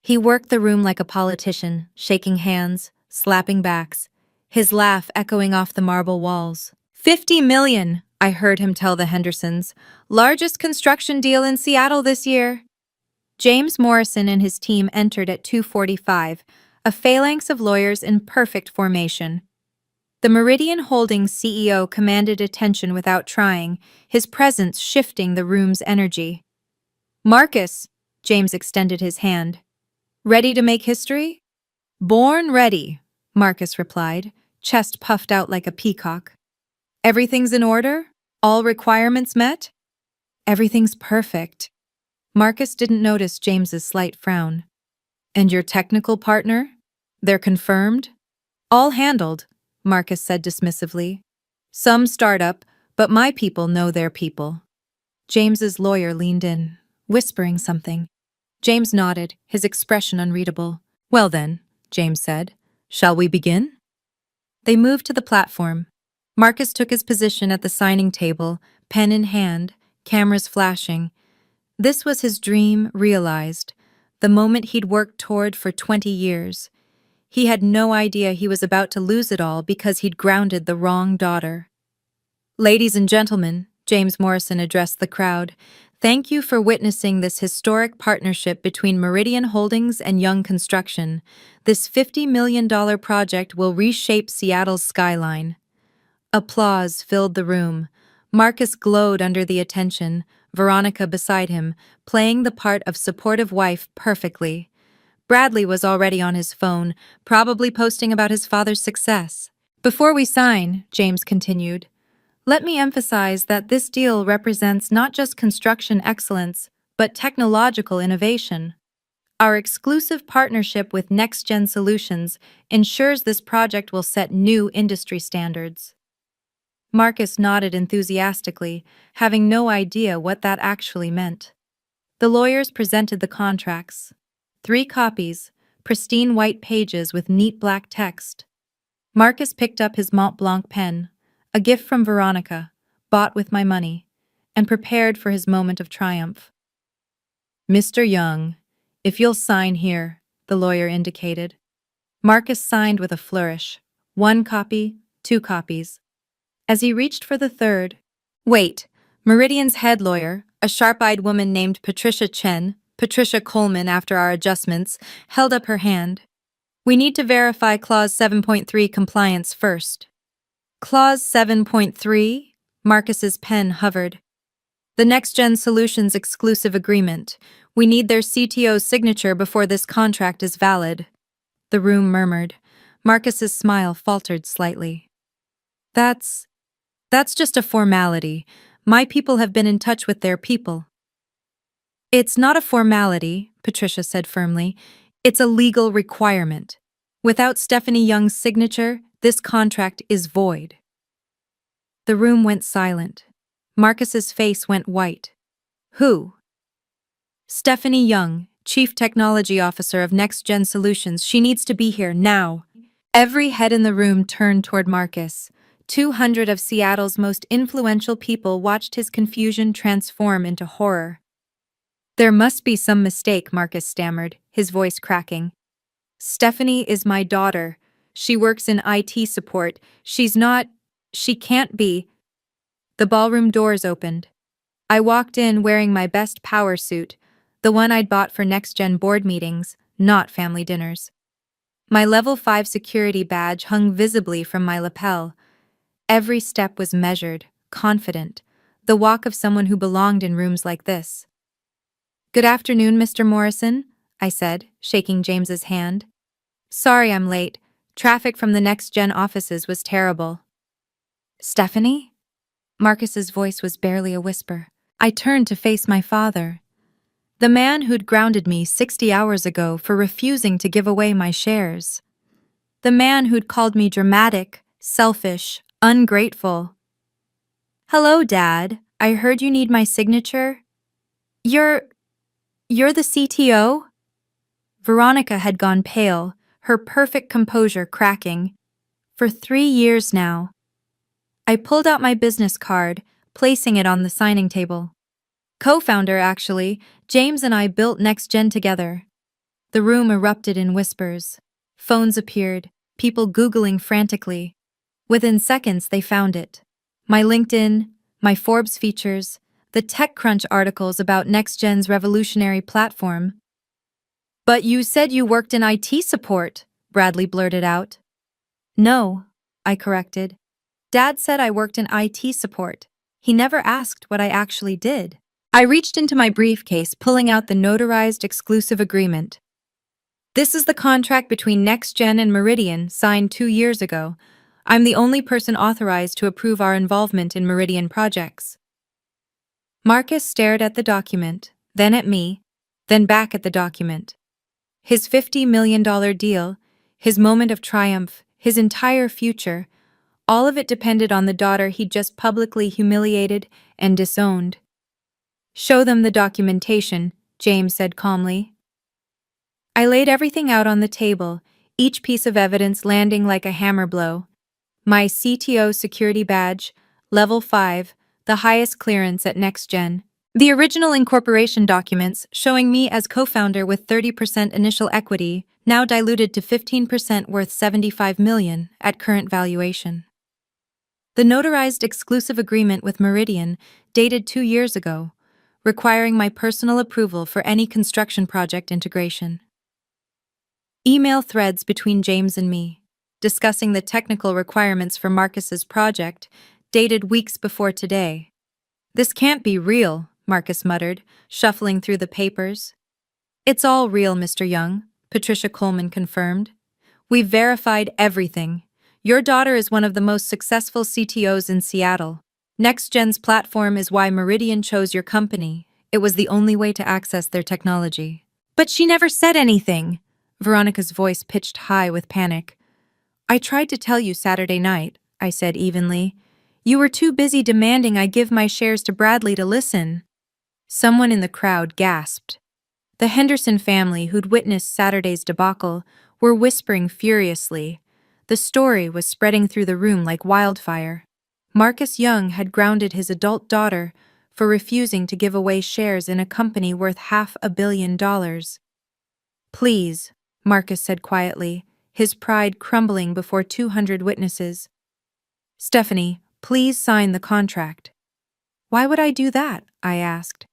He worked the room like a politician, shaking hands, slapping backs, his laugh echoing off the marble walls. "50 million, I heard him tell the Hendersons. Largest construction deal in Seattle this year." James Morrison and his team entered at 2:45, a phalanx of lawyers in perfect formation. The Meridian Holdings CEO commanded attention without trying, his presence shifting the room's energy. "Marcus," James extended his hand. "Ready to make history?" "Born ready," Marcus replied, chest puffed out like a peacock. "Everything's in order? All requirements met?" "Everything's perfect." Marcus didn't notice James's slight frown. "And your technical partner? They're confirmed?" "All handled," Marcus said dismissively. "Some startup, but my people know their people." James's lawyer leaned in, whispering something. James nodded, his expression unreadable. "Well then," James said, "shall we begin?" They moved to the platform. Marcus took his position at the signing table, pen in hand, cameras flashing. This was his dream realized, the moment he'd worked toward for 20 years. He had no idea he was about to lose it all because he'd grounded the wrong daughter. "Ladies and gentlemen," James Morrison addressed the crowd, "thank you for witnessing this historic partnership between Meridian Holdings and Young Construction. This $50 million project will reshape Seattle's skyline." Applause filled the room. Marcus glowed under the attention, Veronica beside him, playing the part of supportive wife perfectly. Bradley was already on his phone, probably posting about his father's success. "Before we sign," James continued, Let me emphasize that this deal represents not just construction excellence, but technological innovation. Our exclusive partnership with NextGen Solutions ensures this project will set new industry standards. Marcus nodded enthusiastically, having no idea what that actually meant. The lawyers presented the contracts. 3 copies, pristine white pages with neat black text. Marcus picked up his Mont Blanc pen, a gift from Veronica, bought with my money, and prepared for his moment of triumph. Mr. Young, if you'll sign here, the lawyer indicated. Marcus signed with a flourish. 1 copy, 2 copies. As he reached for the third, wait, Meridian's head lawyer, a sharp-eyed woman named Patricia Coleman after our adjustments, held up her hand. We need to verify Clause 7.3 compliance first. Clause 7.3? Marcus's pen hovered. The NextGen Solutions exclusive agreement. We need their CTO's signature before this contract is valid. The room murmured. Marcus's smile faltered slightly. That's just a formality. My people have been in touch with their people. It's not a formality, Patricia said firmly. It's a legal requirement. Without Stephanie Young's signature, this contract is void. The room went silent. Marcus's face went white. Who? Stephanie Young, Chief Technology Officer of NextGen Solutions. She needs to be here now. Every head in the room turned toward Marcus. 200 of Seattle's most influential people watched his confusion transform into horror. There must be some mistake, Marcus stammered, his voice cracking. Stephanie is my daughter. She works in IT support. She can't be. The ballroom doors opened. I walked in wearing my best power suit, the one I'd bought for NextGen board meetings, not family dinners. My level 5 security badge hung visibly from my lapel. Every step was measured, confident, the walk of someone who belonged in rooms like this. Good afternoon, Mr. Morrison, I said, shaking James's hand. Sorry I'm late. Traffic from the NextGen offices was terrible. Stephanie? Marcus's voice was barely a whisper. I turned to face my father. The man who'd grounded me 60 hours ago for refusing to give away my shares. The man who'd called me dramatic, selfish, ungrateful. Hello, Dad. I heard you need my signature. You're the CTO? Veronica had gone pale, her perfect composure cracking. For 3 years now. I pulled out my business card, placing it on the signing table. Co-founder, actually. James and I built NextGen together. The room erupted in whispers. Phones appeared, people Googling frantically. Within seconds, they found it. My LinkedIn, my Forbes features, the TechCrunch articles about NextGen's revolutionary platform. But you said you worked in IT support, Bradley blurted out. No, I corrected. Dad said I worked in IT support. He never asked what I actually did. I reached into my briefcase, pulling out the notarized exclusive agreement. This is the contract between NextGen and Meridian, signed 2 years ago. I'm the only person authorized to approve our involvement in Meridian projects. Marcus stared at the document, then at me, then back at the document. His $50 million deal, his moment of triumph, his entire future, all of it depended on the daughter he'd just publicly humiliated and disowned. Show them the documentation, James said calmly. I laid everything out on the table, each piece of evidence landing like a hammer blow. My CTO security badge, level 5, the highest clearance at NextGen. The original incorporation documents showing me as co-founder with 30% initial equity, now diluted to 15% worth $75 million at current valuation. The notarized exclusive agreement with Meridian, dated 2 years ago, requiring my personal approval for any construction project integration. Email threads between James and me, discussing the technical requirements for Marcus's project, dated weeks before today. This can't be real, Marcus muttered, shuffling through the papers. It's all real, Mr. Young, Patricia Coleman confirmed. We've verified everything. Your daughter is one of the most successful CTOs in Seattle. NextGen's platform is why Meridian chose your company. It was the only way to access their technology. But she never said anything. Veronica's voice pitched high with panic. I tried to tell you Saturday night, I said evenly. You were too busy demanding I give my shares to Bradley to listen. Someone in the crowd gasped. The Henderson family, who'd witnessed Saturday's debacle, were whispering furiously. The story was spreading through the room like wildfire. Marcus Young had grounded his adult daughter for refusing to give away shares in a company worth $500 million. Please, Marcus said quietly, his pride crumbling before 200 witnesses. Stephanie, please sign the contract. Why would I do that? I asked.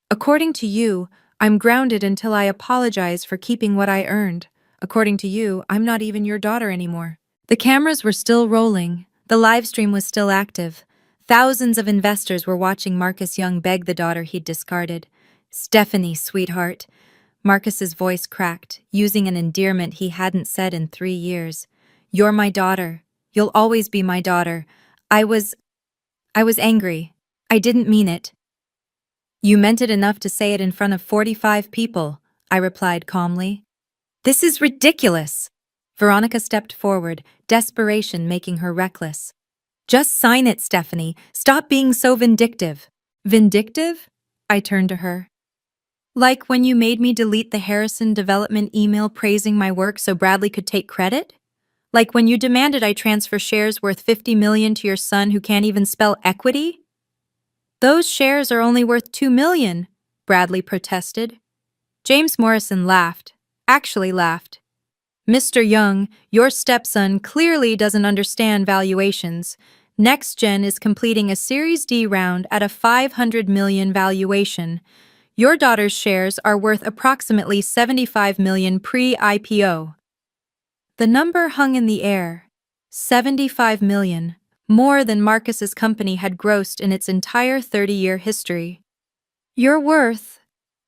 According to you, I'm grounded until I apologize for keeping what I earned. According to you, I'm not even your daughter anymore. The cameras were still rolling. The live stream was still active. Thousands of investors were watching Marcus Young beg the daughter he'd discarded. Stephanie, sweetheart. Marcus's voice cracked, using an endearment he hadn't said in 3 years. You're my daughter. You'll always be my daughter. I was angry. I didn't mean it. You meant it enough to say it in front of 45 people, I replied calmly. This is ridiculous. Veronica stepped forward, desperation making her reckless. Just sign it, Stephanie. Stop being so vindictive. Vindictive? I turned to her. Like when you made me delete the Harrison development email praising my work so Bradley could take credit? Like when you demanded I transfer shares worth $50 million to your son who can't even spell equity? Those shares are only worth $2 million, Bradley protested. James Morrison laughed. Actually laughed. Mr. Young, your stepson clearly doesn't understand valuations. NextGen is completing a Series D round at a $500 million valuation. Your daughter's shares are worth approximately $75 million pre-IPO. The number hung in the air. $75 million, more than Marcus's company had grossed in its entire 30-year history. You're worth...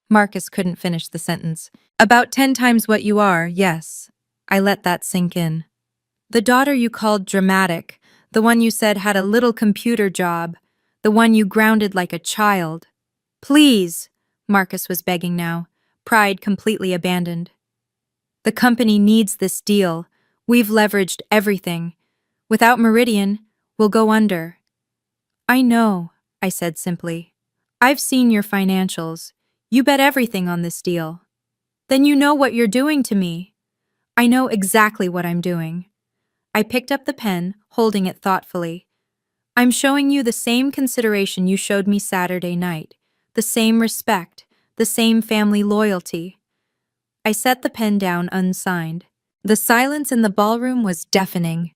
Marcus couldn't finish the sentence. About 10 times what you are, yes. I let that sink in. The daughter you called dramatic, the one you said had a little computer job, the one you grounded like a child. Please, Marcus was begging now, pride completely abandoned. The company needs this deal. We've leveraged everything. Without Meridian, we'll go under. I know, I said simply. I've seen your financials. You bet everything on this deal. Then you know what you're doing to me. I know exactly what I'm doing. I picked up the pen, holding it thoughtfully. I'm showing you the same consideration you showed me Saturday night, the same respect, the same family loyalty. I set the pen down unsigned. The silence in the ballroom was deafening.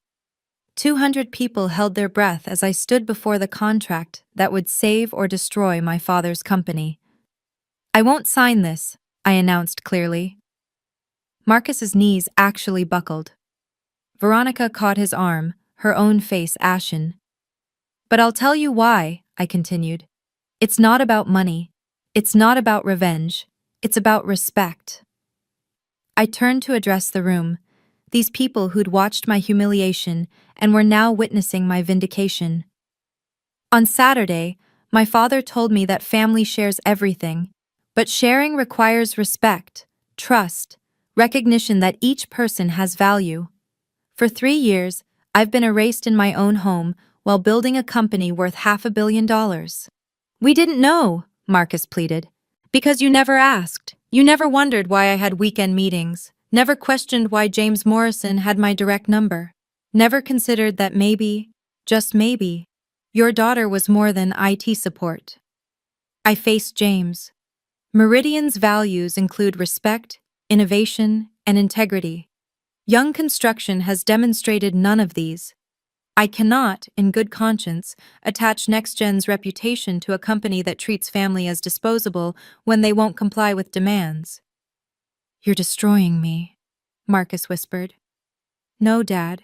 200 people held their breath as I stood before the contract that would save or destroy my father's company. I won't sign this, I announced clearly. Marcus's knees actually buckled. Veronica caught his arm, her own face ashen. But I'll tell you why, I continued. It's not about money. It's not about revenge. It's about respect. I turned to address the room, these people who'd watched my humiliation and were now witnessing my vindication. On Saturday, my father told me that family shares everything, but sharing requires respect, trust, recognition that each person has value. For 3 years, I've been erased in my own home while building a company worth $500 million. We didn't know, Marcus pleaded. Because you never asked. You never wondered why I had weekend meetings, never questioned why James Morrison had my direct number, never considered that maybe, just maybe, your daughter was more than IT support. I faced James. Meridian's values include respect, innovation, and integrity. Young Construction has demonstrated none of these. I cannot, in good conscience, attach NextGen's reputation to a company that treats family as disposable when they won't comply with demands. You're destroying me, Marcus whispered. No, Dad.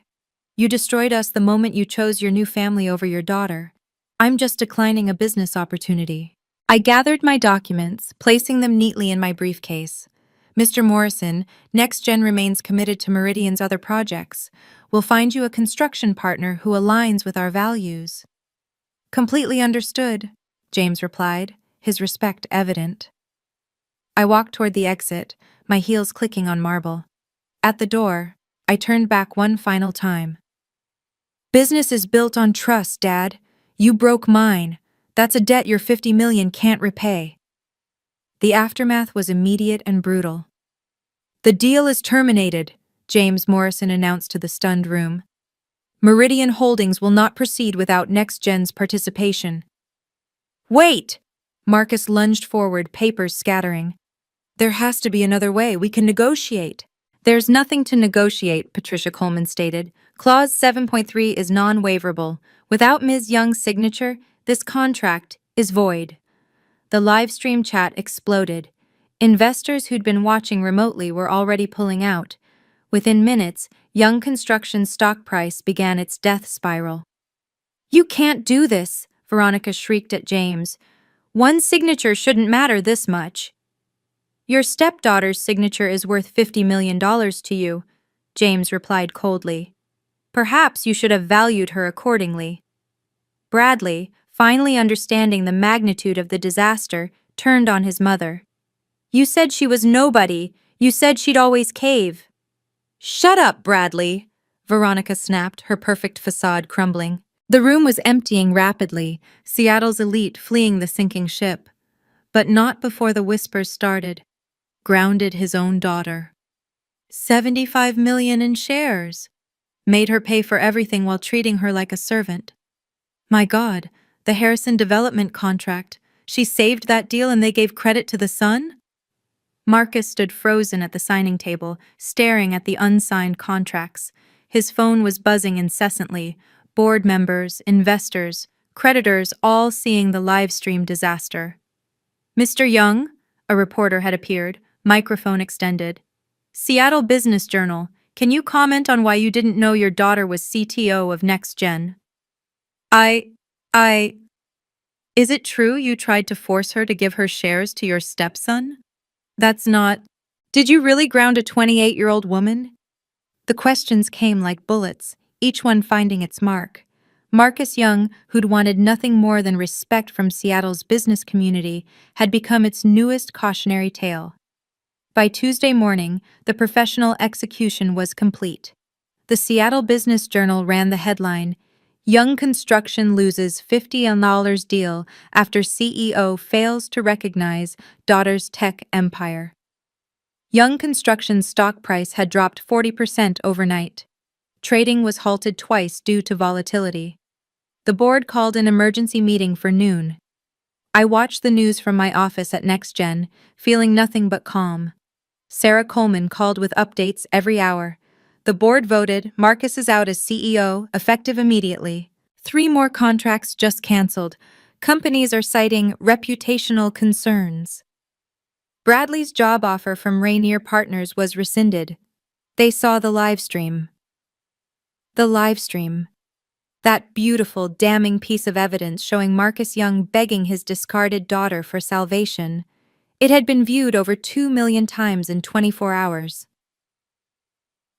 You destroyed us the moment you chose your new family over your daughter. I'm just declining a business opportunity. I gathered my documents, placing them neatly in my briefcase. Mr. Morrison, NextGen remains committed to Meridian's other projects. We'll find you a construction partner who aligns with our values. Completely understood, James replied, his respect evident. I walked toward the exit, my heels clicking on marble. At the door, I turned back one final time. Business is built on trust, Dad. You broke mine. That's a debt your 50 million can't repay. The aftermath was immediate and brutal. The deal is terminated, James Morrison announced to the stunned room. Meridian Holdings will not proceed without NextGen's participation. Wait! Marcus lunged forward, papers scattering. There has to be another way. We can negotiate. There's nothing to negotiate, Patricia Coleman stated. Clause 7.3 is non-waiverable. Without Ms. Young's signature, this contract is void. The live stream chat exploded. Investors who'd been watching remotely were already pulling out. Within minutes, Young Construction's stock price began its death spiral. You can't do this, Veronica shrieked at James. One signature shouldn't matter this much. Your stepdaughter's signature is worth $50 million to you, James replied coldly. Perhaps you should have valued her accordingly. Bradley, finally understanding the magnitude of the disaster, turned on his mother. You said she was nobody. You said she'd always cave. Shut up, Bradley, Veronica snapped, her perfect facade crumbling. The room was emptying rapidly, Seattle's elite fleeing the sinking ship. But not before the whispers started. Grounded his own daughter. 75 million in shares. Made her pay for everything while treating her like a servant. My God, the Harrison development contract. She saved that deal and they gave credit to the son? Marcus stood frozen at the signing table, staring at the unsigned contracts. His phone was buzzing incessantly. Board members, investors, creditors all seeing the live stream disaster. Mr. Young, a reporter had appeared, microphone extended. Seattle Business Journal, can you comment on why you didn't know your daughter was CTO of NextGen? Is it true you tried to force her to give her shares to your stepson? That's not... Did you really ground a 28-year-old woman? The questions came like bullets, each one finding its mark. Marcus Young, who'd wanted nothing more than respect from Seattle's business community, had become its newest cautionary tale. By Tuesday morning, the professional execution was complete. The Seattle Business Journal ran the headline, Young Construction loses $50 deal after CEO fails to recognize daughter's tech empire. Young Construction's stock price had dropped 40% overnight. Trading was halted twice due to volatility. The board called an emergency meeting for noon. I watched the news from my office at NextGen, feeling nothing but calm. Sarah Coleman called with updates every hour. The board voted Marcus is out as CEO, effective immediately. 3 more contracts just canceled. Companies are citing reputational concerns. Bradley's job offer from Rainier Partners was rescinded. They saw the live stream. The live stream. That beautiful, damning piece of evidence showing Marcus Young begging his discarded daughter for salvation. It had been viewed over 2 million times in 24 hours.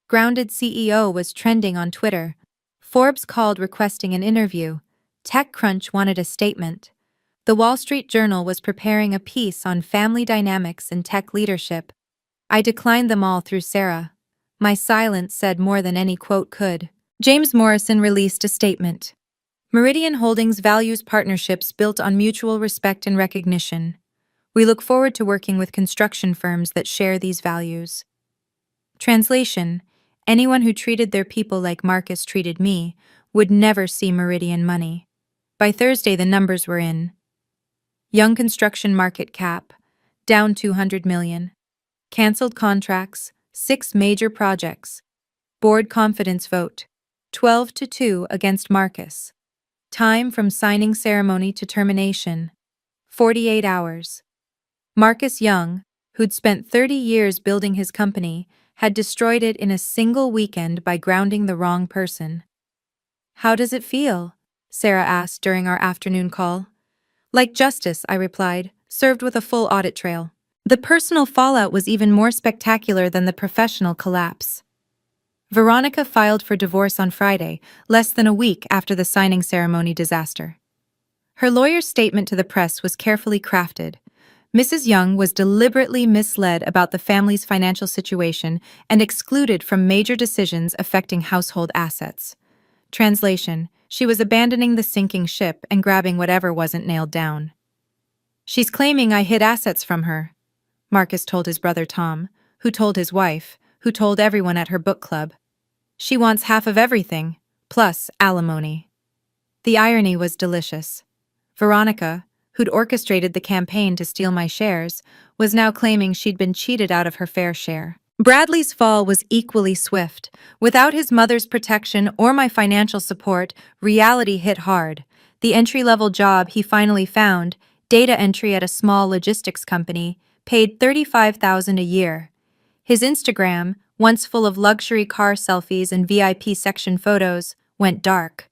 Grounded CEO was trending on Twitter. Forbes called requesting an interview. TechCrunch wanted a statement. The Wall Street Journal was preparing a piece on family dynamics and tech leadership. I declined them all through Sarah. My silence said more than any quote could. James Morrison released a statement. Meridian Holdings values partnerships built on mutual respect and recognition. We look forward to working with construction firms that share these values. Translation: anyone who treated their people like Marcus treated me would never see Meridian money. By Thursday, the numbers were in. Young Construction market cap, down 200 million. Cancelled contracts, 6 major projects. Board confidence vote, 12-2 against Marcus. Time from signing ceremony to termination, 48 hours. Marcus Young, who'd spent 30 years building his company, had destroyed it in a single weekend by grounding the wrong person. How does it feel? Sarah asked during our afternoon call. Like justice, I replied, served with a full audit trail. The personal fallout was even more spectacular than the professional collapse. Veronica filed for divorce on Friday, less than a week after the signing ceremony disaster. Her lawyer's statement to the press was carefully crafted. Mrs. Young was deliberately misled about the family's financial situation and excluded from major decisions affecting household assets. Translation: she was abandoning the sinking ship and grabbing whatever wasn't nailed down. She's claiming I hid assets from her, Marcus told his brother Tom, who told his wife, who told everyone at her book club. She wants half of everything, plus alimony. The irony was delicious. Veronica, who'd orchestrated the campaign to steal my shares, was now claiming she'd been cheated out of her fair share. Bradley's fall was equally swift. Without his mother's protection or my financial support, reality hit hard. The entry-level job he finally found, data entry at a small logistics company, paid $35,000 a year. His Instagram, once full of luxury car selfies and VIP section photos, went dark.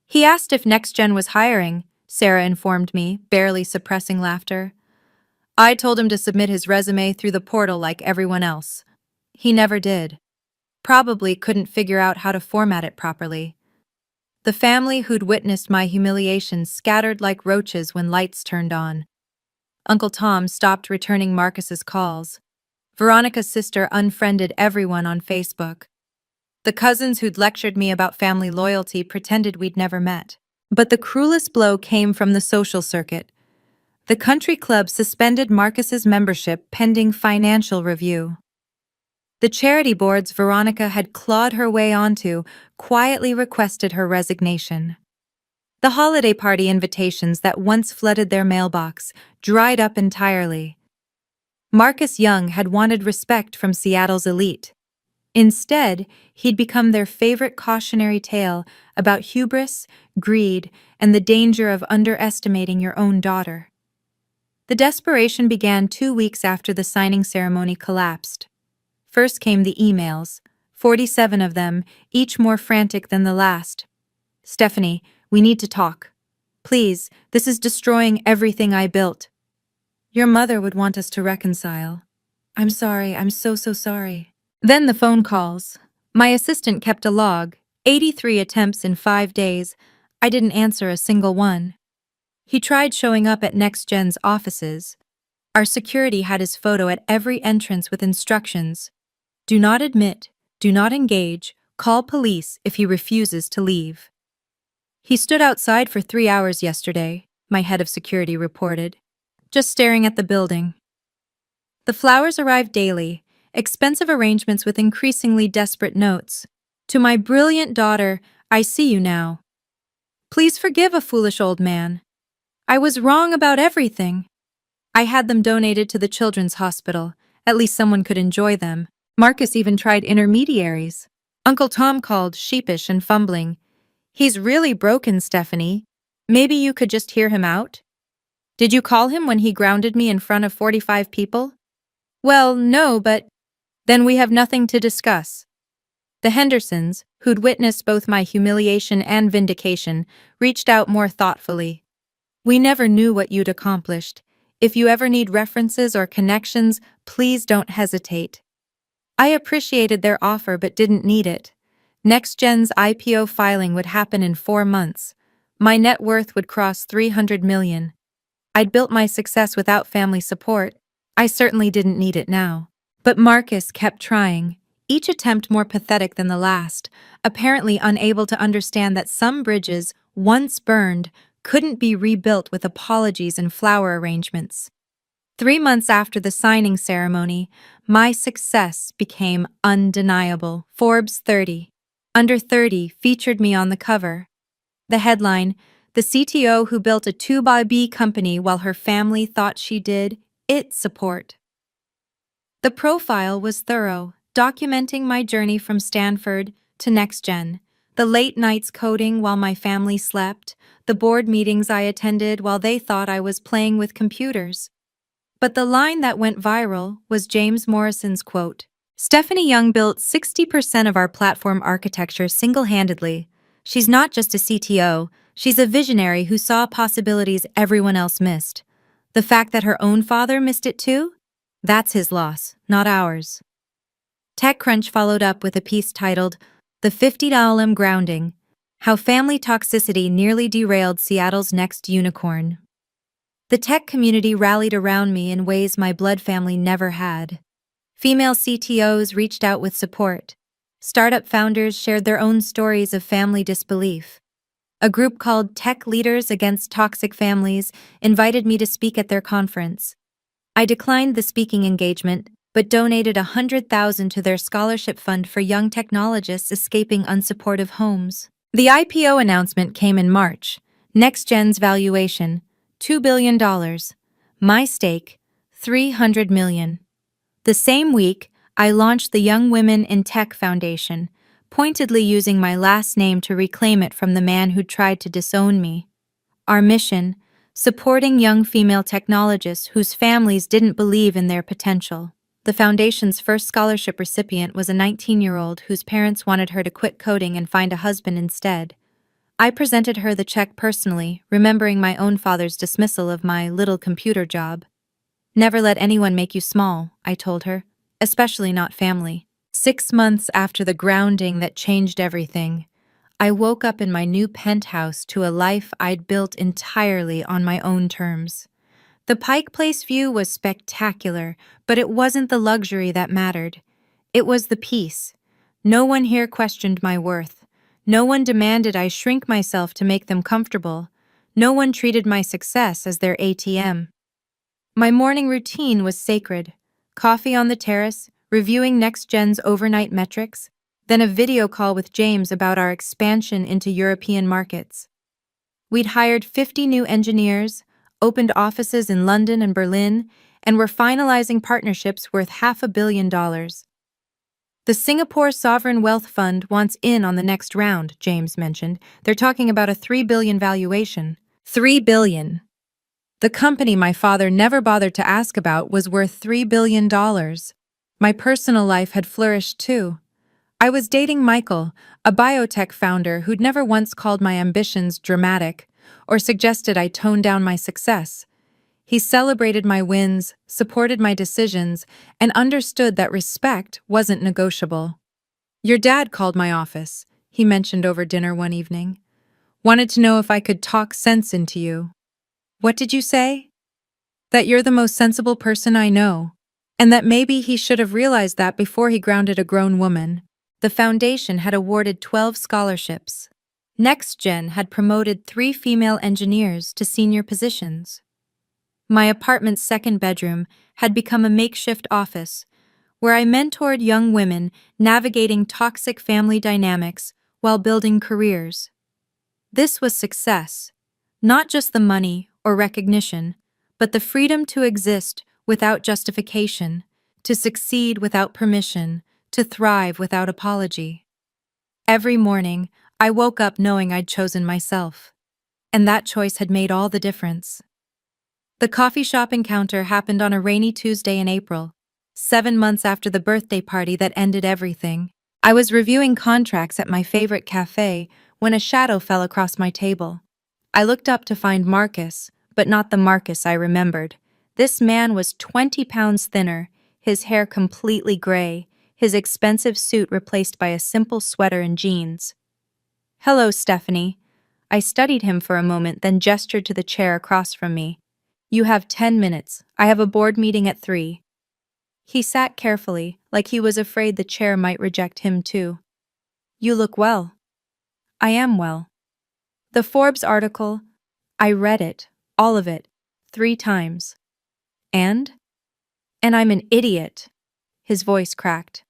He asked if NextGen was hiring, Sarah informed me, barely suppressing laughter. I told him to submit his resume through the portal like everyone else. He never did. Probably couldn't figure out how to format it properly. The family who'd witnessed my humiliation scattered like roaches when lights turned on. Uncle Tom stopped returning Marcus's calls. Veronica's sister unfriended everyone on Facebook. The cousins who'd lectured me about family loyalty pretended we'd never met. But the cruelest blow came from the social circuit. The country club suspended Marcus's membership pending financial review. The charity boards Veronica had clawed her way onto quietly requested her resignation. The holiday party invitations that once flooded their mailbox dried up entirely. Marcus Young had wanted respect from Seattle's elite. Instead, he'd become their favorite cautionary tale about hubris, greed, and the danger of underestimating your own daughter. The desperation began 2 weeks after the signing ceremony collapsed. First came the emails, 47 of them, each more frantic than the last. "Stephanie, we need to talk. Please, this is destroying everything I built. Your mother would want us to reconcile. I'm sorry, I'm so sorry." Then the phone calls. My assistant kept a log, 83 attempts in 5 days. I didn't answer a single one. He tried showing up at NextGen's offices. Our security had his photo at every entrance with instructions. Do not admit, do not engage, call police if he refuses to leave. He stood outside for 3 hours yesterday, my head of security reported, just staring at the building. The flowers arrived daily, expensive arrangements with increasingly desperate notes. "To my brilliant daughter, I see you now. Please forgive a foolish old man. I was wrong about everything." I had them donated to the children's hospital. At least someone could enjoy them. Marcus even tried intermediaries. Uncle Tom called, sheepish and fumbling. "He's really broken, Stephanie. Maybe you could just hear him out?" "Did you call him when he grounded me in front of 45 people?" "Well, no, but..." "Then we have nothing to discuss." The Hendersons, who'd witnessed both my humiliation and vindication, reached out more thoughtfully. "We never knew what you'd accomplished. If you ever need references or connections, please don't hesitate." I appreciated their offer but didn't need it. NextGen's IPO filing would happen in 4 months. My net worth would cross $300 million. I'd built my success without family support. I certainly didn't need it now. But Marcus kept trying, each attempt more pathetic than the last, apparently unable to understand that some bridges, once burned, couldn't be rebuilt with apologies and flower arrangements. 3 months after the signing ceremony, my success became undeniable. Forbes 30, Under 30 featured me on the cover. The headline, "The CTO who built a 2x company while her family thought she did it support." The profile was thorough, documenting my journey from Stanford to NextGen, the late nights coding while my family slept, the board meetings I attended while they thought I was playing with computers. But the line that went viral was James Morrison's quote. "Stephanie Young built 60% of our platform architecture single-handedly. She's not just a CTO, she's a visionary who saw possibilities everyone else missed. The fact that her own father missed it too? That's his loss, not ours." TechCrunch followed up with a piece titled, "The $50 grounding, How family toxicity nearly derailed Seattle's next unicorn. The tech community rallied around me in ways my blood family never had. Female CTOs reached out with support. Startup founders shared their own stories of family disbelief. A group called Tech Leaders Against Toxic Families invited me to speak at their conference. I declined the speaking engagement, but donated $100,000 to their scholarship fund for young technologists escaping unsupportive homes. The IPO announcement came in March. NextGen's valuation, $2 billion. My stake, $300 million. The same week, I launched the Young Women in Tech Foundation, pointedly using my last name to reclaim it from the man who tried to disown me. Our mission: supporting young female technologists whose families didn't believe in their potential. The foundation's first scholarship recipient was a 19-year-old whose parents wanted her to quit coding and find a husband instead. I presented her the check personally, remembering my own father's dismissal of my little computer job. "Never let anyone make you small," I told her, "especially not family." 6 months after the grounding that changed everything, I woke up in my new penthouse to a life I'd built entirely on my own terms. The Pike Place view was spectacular, but it wasn't the luxury that mattered. It was the peace. No one here questioned my worth. No one demanded I shrink myself to make them comfortable. No one treated my success as their ATM. My morning routine was sacred. Coffee on the terrace, reviewing NextGen's overnight metrics, then a video call with James about our expansion into European markets. We'd hired 50 new engineers, opened offices in London and Berlin, and were finalizing partnerships worth $500 million. The Singapore Sovereign Wealth Fund wants in on the next round, James mentioned. They're talking about a $3 billion valuation. $3 billion. The company my father never bothered to ask about was worth $3 billion. My personal life had flourished too. I was dating Michael, a biotech founder who'd never once called my ambitions dramatic or suggested I tone down my success. He celebrated my wins, supported my decisions, and understood that respect wasn't negotiable. "Your dad called my office," he mentioned over dinner one evening. "Wanted to know if I could talk sense into you." "What did you say?" "That you're the most sensible person I know, and that maybe he should have realized that before he grounded a grown woman." The foundation had awarded 12 scholarships. NextGen had promoted 3 female engineers to senior positions. My apartment's second bedroom had become a makeshift office, where I mentored young women navigating toxic family dynamics while building careers. This was success, not just the money or recognition, but the freedom to exist without justification, to succeed without permission, to thrive without apology. Every morning, I woke up knowing I'd chosen myself, and that choice had made all the difference. The coffee shop encounter happened on a rainy Tuesday in April, 7 months after the birthday party that ended everything. I was reviewing contracts at my favorite cafe when a shadow fell across my table. I looked up to find Marcus, but not the Marcus I remembered. This man was 20 pounds thinner, his hair completely gray, his expensive suit replaced by a simple sweater and jeans. "Hello, Stephanie." I studied him for a moment, then gestured to the chair across from me. "You have 10 minutes. I have a board meeting at 3. He sat carefully, like he was afraid the chair might reject him too. "You look well." "I am well." The Forbes article, I read it, all of it, 3 times. And I'm an idiot. His voice cracked.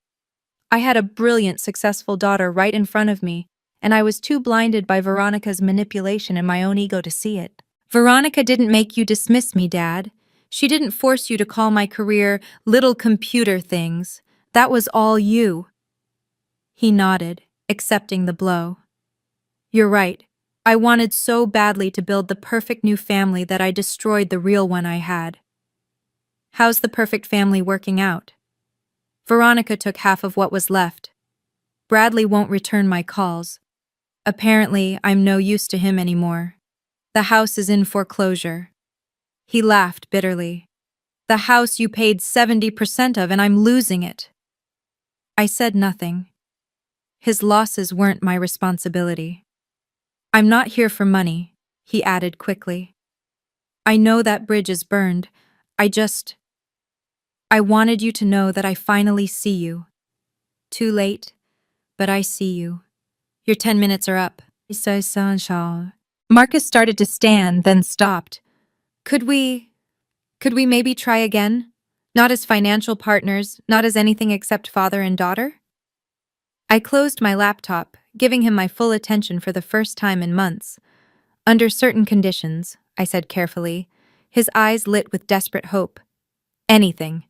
I had a brilliant, successful daughter right in front of me, and I was too blinded by Veronica's manipulation and my own ego to see it. "Veronica didn't make you dismiss me, Dad. She didn't force you to call my career little computer things. That was all you." He nodded, accepting the blow. "You're right. I wanted so badly to build the perfect new family that I destroyed the real one I had." "How's the perfect family working out?" "Veronica took half of what was left. Bradley won't return my calls. Apparently, I'm no use to him anymore. The house is in foreclosure." He laughed bitterly. "The house you paid 70% of, and I'm losing it." I said nothing. His losses weren't my responsibility. I'm not here for money, he added quickly. I know that bridge is burned. I just. I wanted you to know that I finally see you. Too late, but I see you. Your 10 minutes are up. So Sanchal. Marcus started to stand, then stopped. Could we maybe try again? Not as financial partners, not as anything except father and daughter? I closed my laptop, giving him my full attention for the first time in months. Under certain conditions, I said carefully, his eyes lit with desperate hope. Anything.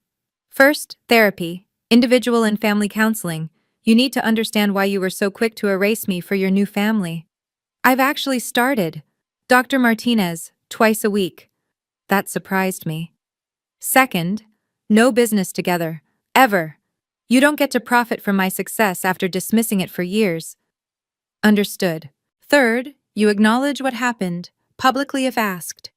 First, therapy, individual and family counseling. You need to understand why you were so quick to erase me for your new family. I've actually started. Dr. Martinez, twice a week. That surprised me. Second, no business together. Ever. You don't get to profit from my success after dismissing it for years. Understood. Third, you acknowledge what happened, publicly if asked.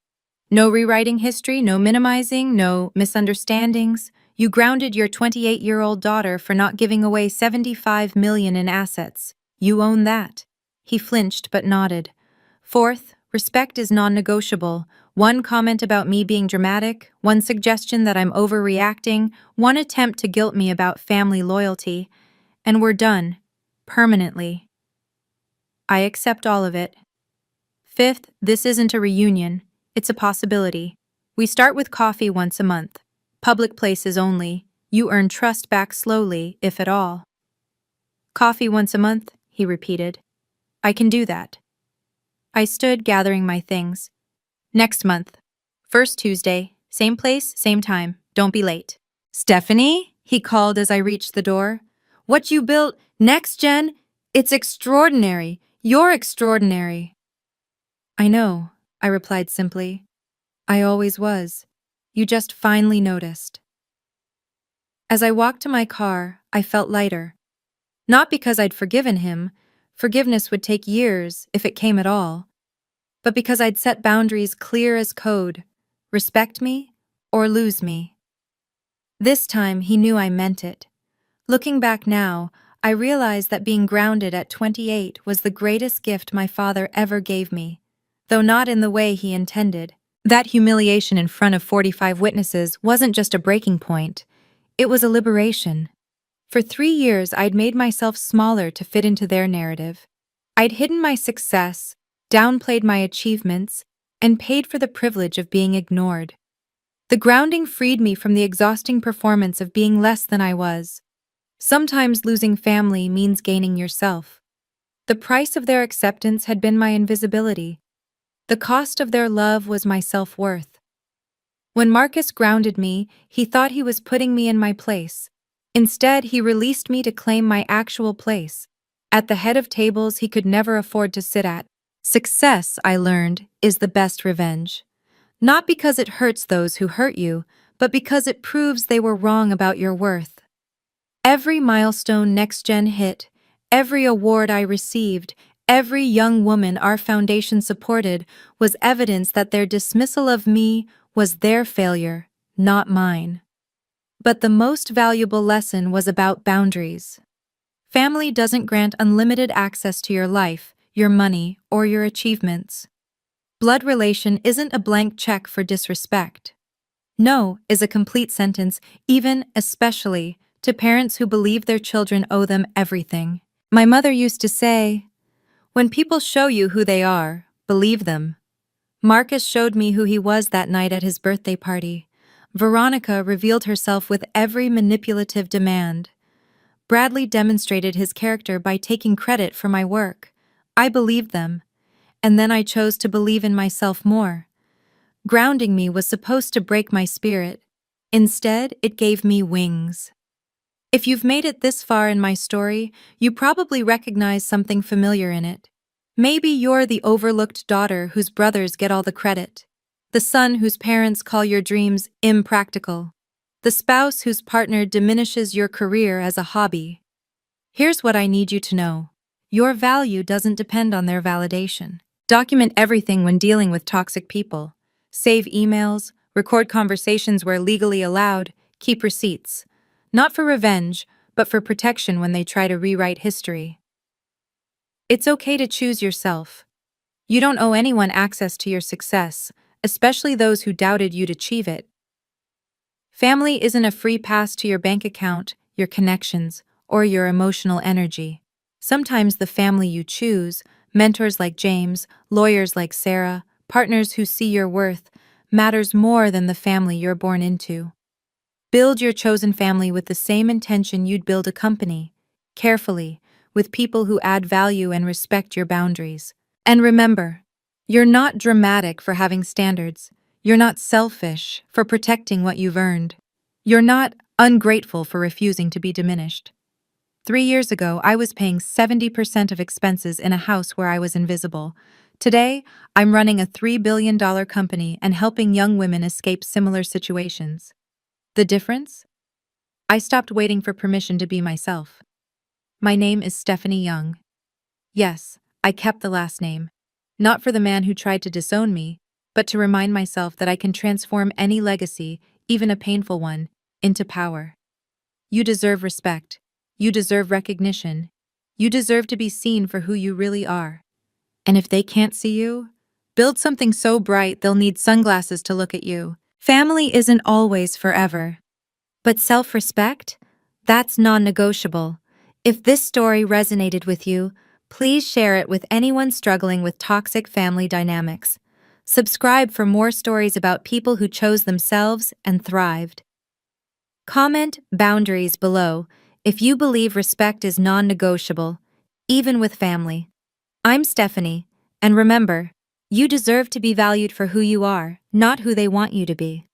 No rewriting history, no minimizing, no misunderstandings. You grounded your 28-year-old daughter for not giving away $75 million in assets. You own that. He flinched but nodded. Fourth, respect is non-negotiable. One comment about me being dramatic, one suggestion that I'm overreacting, one attempt to guilt me about family loyalty, and we're done. Permanently. I accept all of it. Fifth, this isn't a reunion. It's a possibility. We start with coffee once a month. Public places only. You earn trust back slowly, if at all. Coffee once a month, he repeated. I can do that. I stood gathering my things. Next month. First Tuesday, same place, same time. Don't be late. Stephanie? He called as I reached the door. What you built, next gen? It's extraordinary. You're extraordinary. I know, I replied simply. I always was. You just finally noticed. As I walked to my car, I felt lighter. Not because I'd forgiven him, forgiveness would take years if it came at all, but because I'd set boundaries clear as code, respect me or lose me. This time he knew I meant it. Looking back now, I realized that being grounded at 28 was the greatest gift my father ever gave me, though not in the way he intended. That humiliation in front of 45 witnesses wasn't just a breaking point, it was a liberation. For 3 years, I'd made myself smaller to fit into their narrative. I'd hidden my success, downplayed my achievements, and paid for the privilege of being ignored. The grounding freed me from the exhausting performance of being less than I was. Sometimes losing family means gaining yourself. The price of their acceptance had been my invisibility. The cost of their love was my self-worth. When Marcus grounded me, he thought he was putting me in my place. Instead, he released me to claim my actual place, at the head of tables he could never afford to sit at. Success, I learned, is the best revenge. Not because it hurts those who hurt you, but because it proves they were wrong about your worth. Every milestone Next Gen hit, every award I received, every young woman our foundation supported was evidence that their dismissal of me was their failure, not mine. But the most valuable lesson was about boundaries. Family doesn't grant unlimited access to your life, your money, or your achievements. Blood relation isn't a blank check for disrespect. No is a complete sentence, even, especially, to parents who believe their children owe them everything. My mother used to say, "When people show you who they are, believe them." Marcus showed me who he was that night at his birthday party. Veronica revealed herself with every manipulative demand. Bradley demonstrated his character by taking credit for my work. I believed them, and then I chose to believe in myself more. Grounding me was supposed to break my spirit. Instead, it gave me wings. If you've made it this far in my story, you probably recognize something familiar in it. Maybe you're the overlooked daughter whose brothers get all the credit, the son whose parents call your dreams impractical, the spouse whose partner diminishes your career as a hobby. Here's what I need you to know. Your value doesn't depend on their validation. Document everything when dealing with toxic people. Save emails, record conversations where legally allowed, keep receipts. Not for revenge, but for protection when they try to rewrite history. It's okay to choose yourself. You don't owe anyone access to your success, especially those who doubted you'd achieve it. Family isn't a free pass to your bank account, your connections, or your emotional energy. Sometimes the family you choose, mentors like James, lawyers like Sarah, partners who see your worth, matters more than the family you're born into. Build your chosen family with the same intention you'd build a company, carefully, with people who add value and respect your boundaries. And remember, you're not dramatic for having standards. You're not selfish for protecting what you've earned. You're not ungrateful for refusing to be diminished. 3 years ago, I was paying 70% of expenses in a house where I was invisible. Today, I'm running a $3 billion company and helping young women escape similar situations. The difference? I stopped waiting for permission to be myself. My name is Stephanie Young. Yes, I kept the last name. Not for the man who tried to disown me, but to remind myself that I can transform any legacy, even a painful one, into power. You deserve respect. You deserve recognition. You deserve to be seen for who you really are. And if they can't see you, build something so bright they'll need sunglasses to look at you. Family isn't always forever. But self-respect? That's non-negotiable. If this story resonated with you, please share it with anyone struggling with toxic family dynamics. Subscribe for more stories about people who chose themselves and thrived. Comment boundaries below if you believe respect is non-negotiable, even with family. I'm Stephanie, and remember, you deserve to be valued for who you are, not who they want you to be.